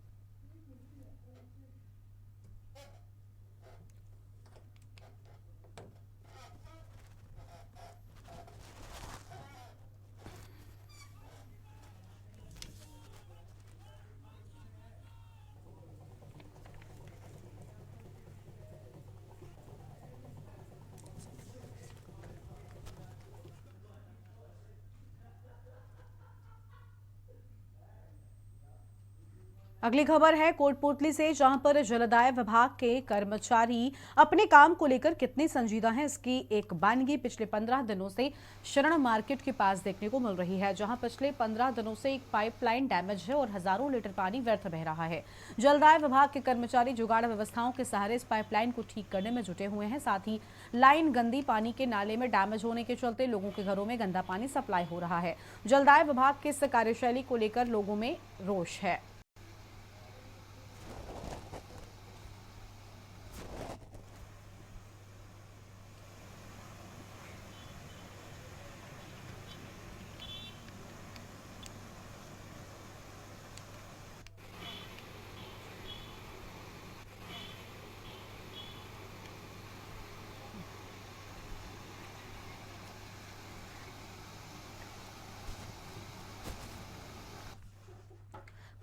अगली खबर है कोटपुतली से, जहां पर जलदाय विभाग के कर्मचारी अपने काम को लेकर कितने संजीदा हैं, इसकी एक वानगी पिछले 15 दिनों से शरण मार्केट के पास देखने को मिल रही है। जहां पिछले 15 दिनों से एक पाइपलाइन डैमेज है और हजारों लीटर पानी व्यर्थ बह रहा है। जलदाय विभाग के कर्मचारी जुगाड़ व्यवस्थाओं के सहारे इस पाइपलाइन को ठीक करने में जुटे हुए हैं। साथ ही लाइन गंदी पानी के नाले में डैमेज होने के चलते लोगों के घरों में गंदा पानी सप्लाई हो रहा है। जलदाय विभाग की इस कार्यशैली को लेकर लोगों में रोष है।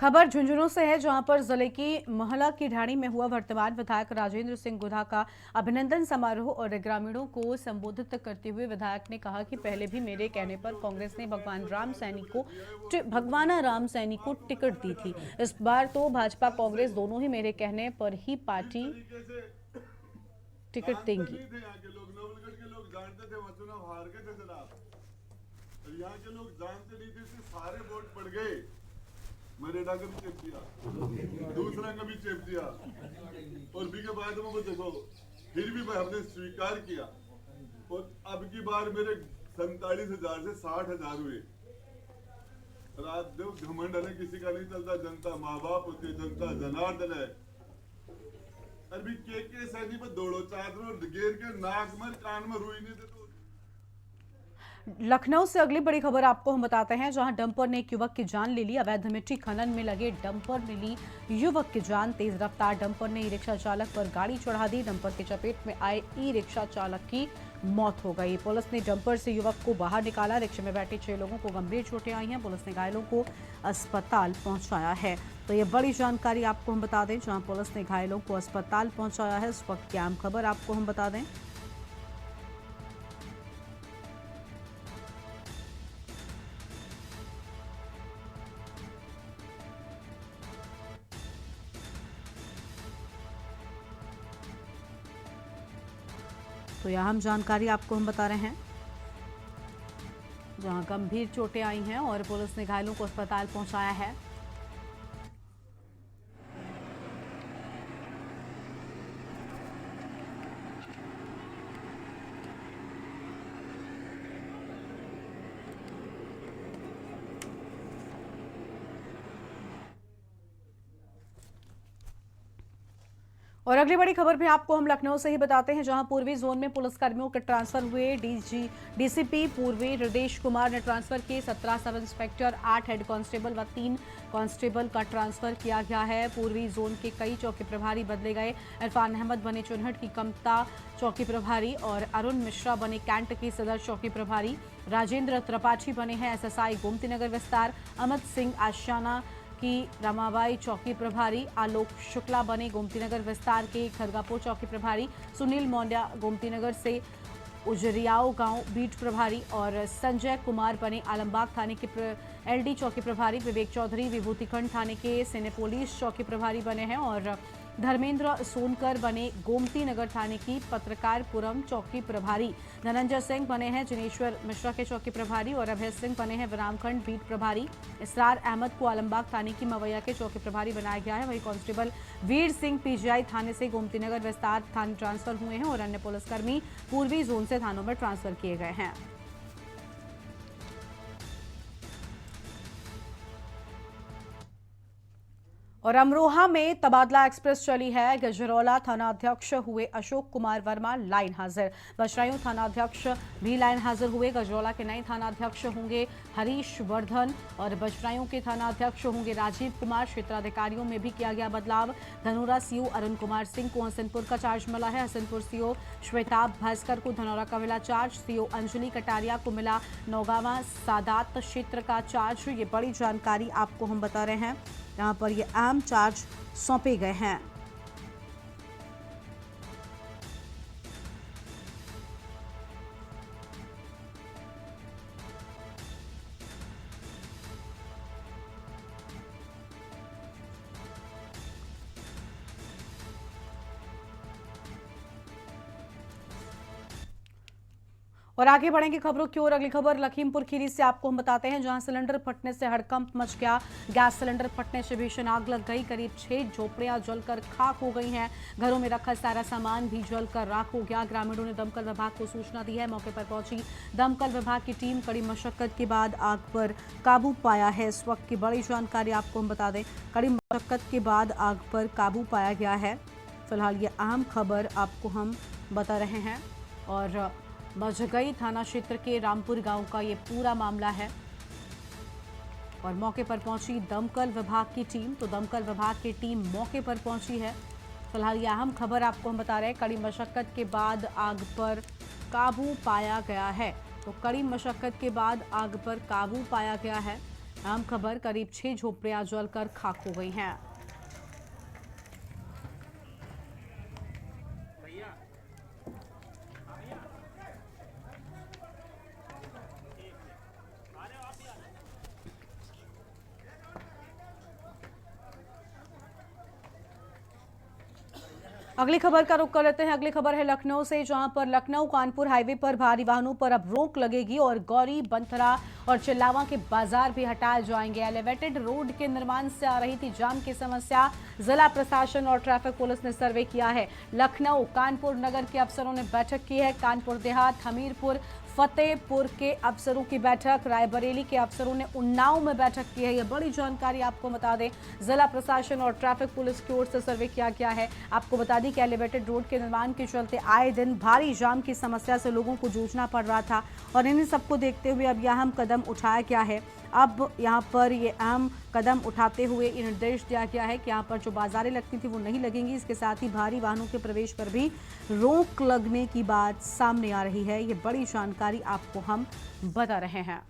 खबर झुंझुनू से है, जहां पर जिले की महला की ढाणी में हुआ वर्तमान विधायक राजेंद्र सिंह गुधा का अभिनंदन समारोह और ग्रामीणों को संबोधित करते हुए विधायक ने कहा कि पहले भी मेरे कहने पर कांग्रेस ने भगवान राम सैनी को टिकट दी थी। इस बार तो भाजपा कांग्रेस दोनों ही मेरे कहने पर ही पार्टी टिकट देंगी। यहाँ के लोग जानते नहीं थे, सारे वोट पड़ गए। मैंने का भी चेप दिया, दूसरा का भी चेप दिया, और भी के बाद में देखो फिर भी हमने स्वीकार किया। और अब की बार मेरे 47,000 से 60,000 हुए। रात देव घमंड है, किसी का नहीं चलता। जनता माँ बाप होती है, जनता जनार्दन है। अभी के सैनी पर दौड़ो चादरों गेर के नाक में कान में रुई नहीं देते। लखनऊ से अगली बड़ी खबर आपको हम बताते हैं, जहां डंपर ने एक युवक की जान ले ली। अवैध मिट्टी खनन में लगे डंपर ने ली युवक की जान। तेज रफ्तार डंपर ने ई रिक्शा चालक पर गाड़ी चढ़ा दी। डंपर के चपेट में आए ई रिक्शा चालक की मौत हो गई। पुलिस ने डंपर से युवक को बाहर निकाला। रिक्शे में बैठे 6 लोगों को गंभीर चोटें आई हैं। पुलिस ने घायलों को अस्पताल पहुंचाया है। तो ये बड़ी जानकारी आपको हम बता दें, जहां पुलिस ने घायलों को अस्पताल पहुंचाया है। इस वक्त की अहम खबर आपको हम बता दें। तो यह अहम जानकारी आपको हम बता रहे हैं, जहां गंभीर चोटें आई हैं और पुलिस ने घायलों को अस्पताल पहुंचाया है। और अगली बड़ी खबर भी आपको हम लखनऊ से ही बताते हैं, जहां पूर्वी जोन में पुलिसकर्मियों के ट्रांसफर हुए। डीसीपी पूर्वी हृदेश कुमार ने ट्रांसफर किए। 17 सब इंस्पेक्टर, 8 हेड कांस्टेबल व 3 कांस्टेबल का ट्रांसफर किया गया है। पूर्वी जोन के कई चौकी प्रभारी बदले गए। इरफान अहमद बने चुनहट की कमता चौकी प्रभारी और अरुण मिश्रा बने कैंट की सदर चौकी प्रभारी। राजेंद्र त्रिपाठी बने हैं एसएसआई गोमतीनगर विस्तार। अमित सिंह आशियाना की रमाबाई चौकी प्रभारी। आलोक शुक्ला बने गोमतीनगर विस्तार के खरगापुर चौकी प्रभारी। सुनील मौंड्या गोमतीनगर से उजरियाओं गांव बीट प्रभारी और संजय कुमार बने आलमबाग थाने के एलडी चौकी प्रभारी। विवेक चौधरी विभूतिखंड थाने के सिनेपोलिस चौकी प्रभारी बने हैं और धर्मेंद्र सोनकर बने गोमती नगर थाने की पत्रकारपुरम चौकी प्रभारी। धनंजय सिंह बने हैं जिनेश्वर मिश्रा के चौकी प्रभारी और अभय सिंह बने हैं विरामखंड बीट प्रभारी। इसरार अहमद को आलमबाग थाने की मवैया के चौकी प्रभारी बनाया गया है। वहीं कांस्टेबल वीर सिंह पीजीआई थाने से गोमती नगर विस्तार थाने ट्रांसफर हुए हैं और अन्य पुलिसकर्मी पूर्वी जोन से थानों में ट्रांसफर किए गए हैं। और अमरोहा में तबादला एक्सप्रेस चली है। गजरौला थानाध्यक्ष हुए अशोक कुमार वर्मा लाइन हाजिर। बशराइयों थानाध्यक्ष भी लाइन हाजिर हुए। गजरौला के नए थानाध्यक्ष होंगे हरीश वर्धन और बशराइयों के थानाध्यक्ष होंगे राजीव कुमार। क्षेत्राधिकारियों में भी किया गया बदलाव। धनौरा सीओ अरुण कुमार सिंह को हसनपुर का चार्ज मिला है। हसनपुर सीओ श्वेताब भास्कर को धनौरा का मिला चार्ज। सीओ अंजलि कटारिया को मिला नौगावा सादात क्षेत्र का चार्ज। ये बड़ी जानकारी आपको हम बता रहे हैं, यहाँ पर ये अहम चार्ज सौंपे गए हैं। और आगे बढ़ेंगे खबरों की ओर। अगली खबर लखीमपुर खीरी से आपको हम बताते हैं, जहां सिलेंडर फटने से हड़कंप मच गया। गैस सिलेंडर फटने से भीषण आग लग गई। करीब 6 झोपड़ियां जलकर खाक हो गई हैं। घरों में रखा सारा सामान भी जलकर राख हो गया। ग्रामीणों ने दमकल विभाग को सूचना दी है। मौके पर पहुंची दमकल विभाग की टीम कड़ी मशक्कत के बाद आग पर काबू पाया है। इस वक्त की बड़ी जानकारी आपको हम बता दें, कड़ी मशक्कत के बाद आग पर काबू पाया गया है। फिलहाल ये अहम खबर आपको हम बता रहे हैं। और मझगई थाना क्षेत्र के रामपुर गांव का ये पूरा मामला है और मौके पर पहुंची दमकल विभाग की टीम। तो दमकल विभाग की टीम मौके पर पहुंची है। फिलहाल ये अहम खबर आपको हम बता रहे हैं, कड़ी मशक्कत के बाद आग पर काबू पाया गया है। तो कड़ी मशक्कत के बाद आग पर काबू पाया गया है। अहम खबर, करीब 6 झोपड़ियां जलकर खाक हो गई हैं। अगली खबर का रुख कर लेते हैं। अगली खबर है लखनऊ से, जहां पर लखनऊ कानपुर हाईवे पर भारी वाहनों पर अब रोक लगेगी और गौरी, बंथरा और चिल्लावा के बाजार भी हटाए जाएंगे। एलिवेटेड रोड के निर्माण से आ रही थी जाम की समस्या। जिला प्रशासन और ट्रैफिक पुलिस ने सर्वे किया है। लखनऊ कानपुर नगर के अफसरों ने बैठक की है। कानपुर देहात, हमीरपुर, फतेहपुर के अफसरों की बैठक, रायबरेली के अफसरों ने उन्नाव में बैठक की है। यह बड़ी जानकारी आपको बता दें, जिला प्रशासन और ट्रैफिक पुलिस की ओर से सर्वे किया गया है। आपको बता दें कि एलिवेटेड रोड के निर्माण के चलते आए दिन भारी जाम की समस्या से लोगों को जूझना पड़ रहा था और इन्हीं सबको देखते हुए अब यह अहम कदम उठाया गया है। अब यहाँ पर ये अहम कदम उठाते हुए ये निर्देश दिया गया है कि यहाँ पर जो बाजारें लगती थी वो नहीं लगेंगी। इसके साथ ही भारी वाहनों के प्रवेश पर भी रोक लगने की बात सामने आ रही है। ये बड़ी जानकारी आपको हम बता रहे हैं।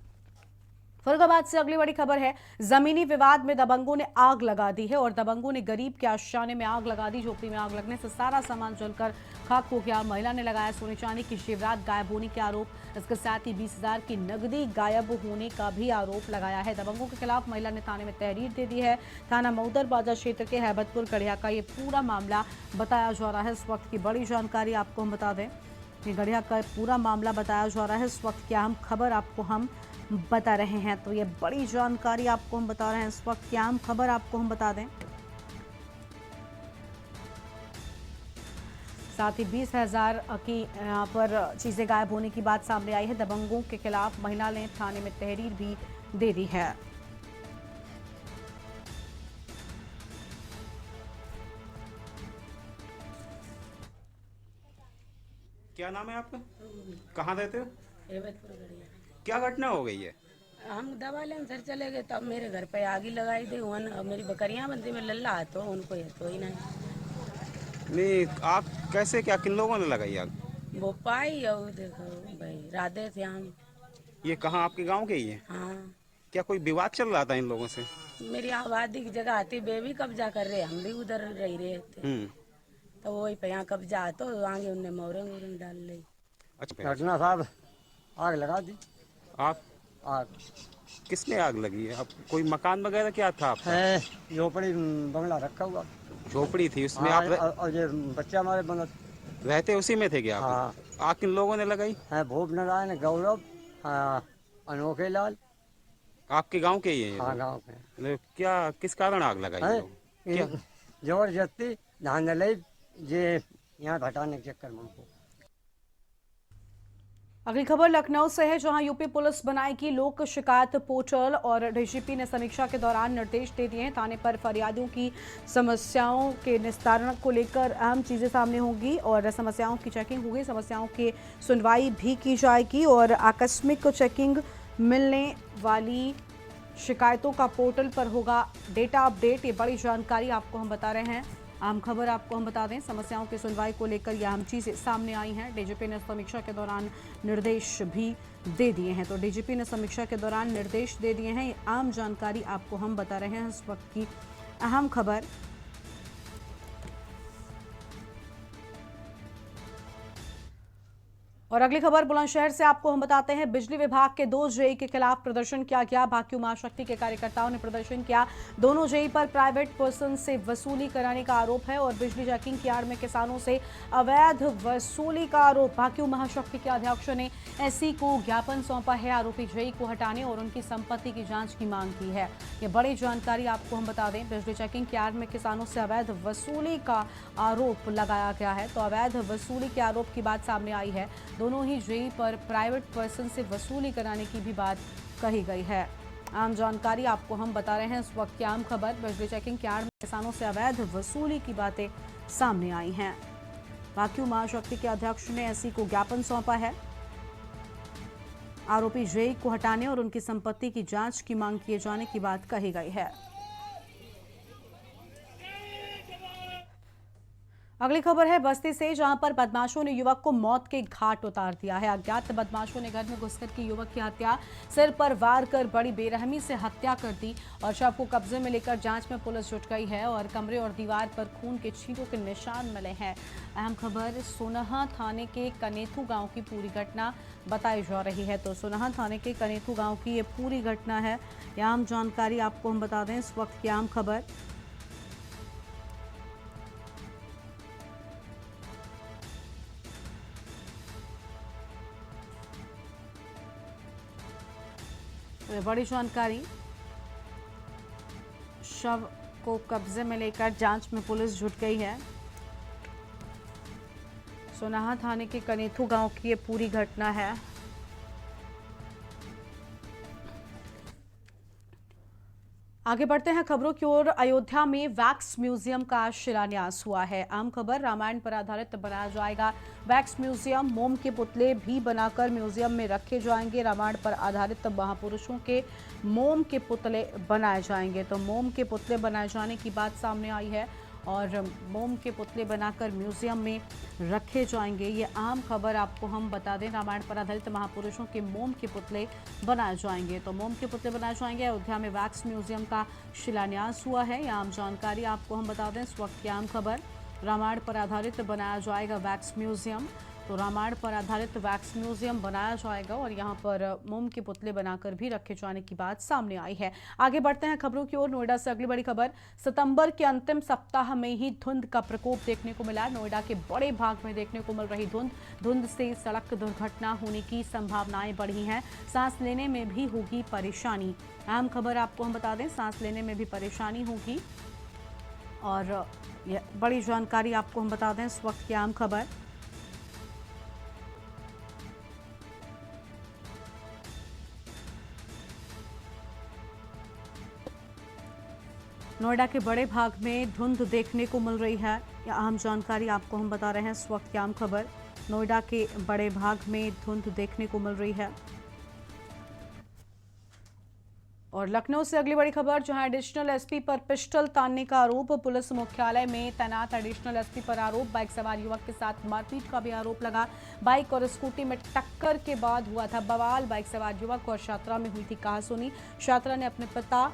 फरीदाबाद से अगली बड़ी खबर है। जमीनी विवाद में दबंगों ने आग लगा दी है और दबंगों ने गरीब के आशियाने में आग लगा दी। झोपड़ी में आग लगने से सारा सामान जलकर खाक हो गया। महिला ने लगाया सोने चांदी की जेवरात गायब होने के आरोप। इसके साथ ही 20,000 की नकदी गायब होने का भी आरोप लगाया है। दबंगों के खिलाफ महिला ने थाने में तहरीर दे दी है। थाना मऊदर बाजार क्षेत्र के हैबतपुर गढ़िया का ये पूरा मामला बताया जा रहा है। इस वक्त की बड़ी जानकारी आपको हम बता दें कि गढ़िया का पूरा मामला बताया जा रहा है। इस वक्त की अहम खबर आपको हम बता रहे हैं। तो ये बड़ी जानकारी आपको हम बता रहे हैं। इस वक्त की अहम खबर आपको हम बता दें। साथ ही 20,000 की यहाँ पर चीजें गायब होने की बात सामने आई है। दबंगों के खिलाफ महिला ने थाने में तहरीर भी दे दी है। क्या नाम है आपका? कहाँ रहते हो? हैबतपुर गढ़िया। क्या घटना हो गई है? हम दवा लेने सर चले गए तब मेरे घर पे आग ही लगाई थी। और मेरी बकरियां बंदी में लल्ला तो उनको ये तो ही नहीं, आग कैसे, क्या किन लोगों ने लगाई आग? वो पाई और देखो भाई राधे श्याम। ये कहाँ, आपके गांव के ही है? हाँ, क्या कोई विवाद चल रहा था इन लोगों से? मेरी आबादी की जगह आती वे भी कब्जा कर रहे, हम भी उधर रह रहे थे। तो वही पे यहाँ कब्जा तो आगे उनने मोरंग वोरंग डाल ली। अच्छा, घटना साहब आग लगा दी। आग किसने आग लगी है? अब कोई मकान वगैरह क्या था आपका? है झोपड़ी बंगला रखा हुआ, झोपड़ी थी उसमें हाँ, आप और ये बच्चा हमारे बंगला रहते उसी में थे क्या आप? हाँ। आग किन लोगों ने लगाई? है भूप नारायण, गौरव, अनोखे लाल। आपके गांव के ही है ये हाँ लोग? गाँव के। क्या किस कारण आग लगाई ये लोग? क्या जबरदस्ती धान ले जे यहाँ घटाने के चक्कर में हमको। अगली खबर लखनऊ से है, जहां यूपी पुलिस बनाएगी लोक शिकायत पोर्टल और डीजीपी ने समीक्षा के दौरान निर्देश दे दिए हैं। थाने पर फरियादियों की समस्याओं के निस्तारण को लेकर अहम चीजें सामने होंगी और समस्याओं की चेकिंग होगी, समस्याओं की सुनवाई भी की जाएगी और आकस्मिक चेकिंग मिलने वाली शिकायतों का पोर्टल पर होगा डेटा अपडेट। ये बड़ी जानकारी आपको हम बता रहे हैं। आम खबर आपको हम बता दें, समस्याओं की सुनवाई को लेकर यह अहम चीजें सामने आई हैं। डीजीपी ने समीक्षा के दौरान निर्देश भी दे दिए हैं। तो डीजीपी ने समीक्षा के दौरान निर्देश दे दिए हैं। ये आम जानकारी आपको हम बता रहे हैं। इस वक्त की अहम खबर। और अगली खबर बुलंदशहर से आपको हम बताते हैं, बिजली विभाग के 2 जेई के खिलाफ प्रदर्शन किया गया। भाकियू महाशक्ति के कार्यकर्ताओं ने प्रदर्शन किया। दोनों जेई पर प्राइवेट पर्सन से वसूली कराने का आरोप है और बिजली जैकिंग की आड़ में किसानों से अवैध वसूली का आरोप। भाकियू महाशक्ति के अध्यक्ष ने एससी को ज्ञापन सौंपा है। आरोपी जेई को हटाने और उनकी संपत्ति की जांच की मांग की है। ये बड़ी जानकारी आपको हम बता दें, बिजली चेकिंग की आड़ में किसानों से अवैध वसूली का आरोप लगाया गया है। तो अवैध वसूली के आरोप की बात सामने आई है। दोनों ही जेई पर प्राइवेट पर्सन से वसूली कराने की भी बात कही गई है। आम जानकारी आपको हम बता रहे हैं। इस वक्त की आम खबर, बिजली चेकिंग के आड़ में किसानों से अवैध वसूली की बातें सामने आई हैं। भाकियू महाशक्ति के अध्यक्ष ने एससी को ज्ञापन सौंपा है। आरोपी जेई को हटाने और उनकी संपत्ति की जांच की मांग किए जाने की बात कही गई है। अगली खबर है बस्ती से, जहां पर बदमाशों ने युवक को मौत के घाट उतार दिया है। अज्ञात बदमाशों ने घर में घुसकर की युवक की हत्या, सिर पर वार कर बड़ी बेरहमी से हत्या कर दी और शव को कब्जे में लेकर जांच में पुलिस जुट गई है और कमरे और दीवार पर खून के छींटों के निशान मिले हैं। अहम खबर सोनाहा थाने के कनेथू गांव की पूरी घटना बताई जा रही है। तो सोनाहा थाने के कनेथू गांव की ये पूरी घटना है। यह अहम जानकारी आपको हम बता दें, इस वक्त की अहम खबर। बड़ी जानकारी, शव को कब्जे में लेकर जांच में पुलिस जुट गई है। सोनाहा थाने के कनेथू गांव की ये पूरी घटना है। आगे बढ़ते हैं खबरों की ओर। अयोध्या में वैक्स म्यूजियम का शिलान्यास हुआ है। आम खबर, रामायण पर आधारित बनाया जाएगा वैक्स म्यूजियम। मोम के पुतले भी बनाकर म्यूजियम में रखे जाएंगे। रामायण पर आधारित महापुरुषों के मोम के पुतले बनाए जाएंगे। तो मोम के पुतले बनाए जाने की बात सामने आई है और मोम के पुतले बनाकर म्यूजियम में रखे जाएंगे। ये आम खबर आपको हम बता दें, रामायण पर आधारित महापुरुषों के मोम के पुतले बनाए जाएंगे। तो मोम के पुतले बनाए जाएंगे। अयोध्या में वैक्स म्यूजियम का शिलान्यास हुआ है। ये आम जानकारी आपको हम बता दें, इस वक्त की आम खबर। रामायण पर आधारित बनाया जाएगा वैक्स म्यूजियम। तो रामायण पर आधारित वैक्स म्यूजियम बनाया जाएगा और यहाँ पर मोम के पुतले बनाकर भी रखे जाने की बात सामने आई है। आगे बढ़ते हैं खबरों की ओर। नोएडा से अगली बड़ी खबर, सितंबर के अंतिम सप्ताह में ही धुंध का प्रकोप देखने को मिला। नोएडा के बड़े भाग में देखने को मिल रही धुंध से सड़क दुर्घटना होने की संभावनाएं बढ़ी हैं। सांस लेने में भी होगी परेशानी। अहम खबर आपको हम बता दें, सांस लेने में भी परेशानी होगी और यह बड़ी जानकारी आपको हम बता दें, इस वक्त की आम खबर। नोएडा के बड़े भाग में धुंध देखने को मिल रही है। यह अहम जानकारी आपको हम बता रहे हैं, इस वक्त की आम खबर। नोएडा के बड़े भाग में धुंध देखने को मिल रही है। और लखनऊ से अगली बड़ी खबर, जहां एडिशनल एसपी पर पिस्टल तानने का आरोप। पुलिस मुख्यालय में तैनात एडिशनल एसपी पर आरोप। बाइक सवार युवक के साथ मारपीट का भी आरोप लगा। बाइक और स्कूटी में टक्कर के बाद हुआ था बवाल। बाइक सवार युवक और छात्रा में हुई थी कहासुनी। छात्रा ने अपने पिता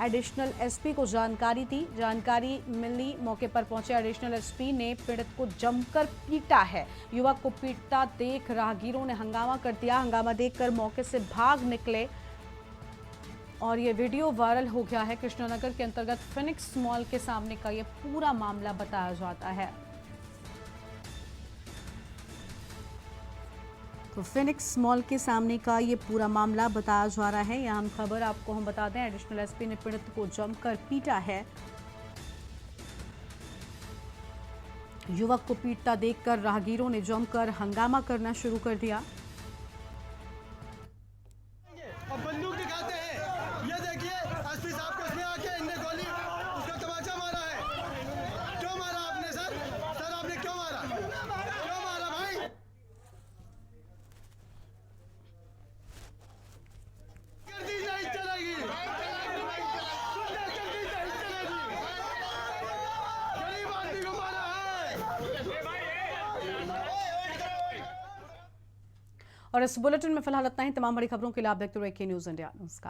एडिशनल एसपी को जानकारी दी। जानकारी मिली, मौके पर पहुंचे एडिशनल एसपी ने पीड़ित को जमकर पीटा है। युवक को पीटता देख राहगीरों ने हंगामा कर दिया। हंगामा देखकर मौके से भाग निकले और ये वीडियो वायरल हो गया है। कृष्णानगर के अंतर्गत फिनिक्स मॉल के सामने का ये पूरा मामला बताया जाता है। तो फिनिक्स मॉल के सामने का ये पूरा मामला बताया जा रहा है। यहाँ हम खबर आपको हम बता दें, एडिशनल एसपी ने पीड़ित को जमकर पीटा है। युवक को पीटता देखकर राहगीरों ने जमकर हंगामा करना शुरू कर दिया। अब बंदूक दिखाते हैं। ये देखिए एसपी साहब को इसमें आके इनने गोली उसका तमाचा मारा है। क्यों मारा आपने सर? सर आपने क्यों मारा? क्यों मारा भाई? गर्दी नहीं चलेगी। गरीब आदमी को मारा है। और इस बुलेटिन में फिलहाल इतना ही। तमाम बड़ी खबरों के लिए आप देखते रहिए के न्यूज़ इंडिया। नमस्कार।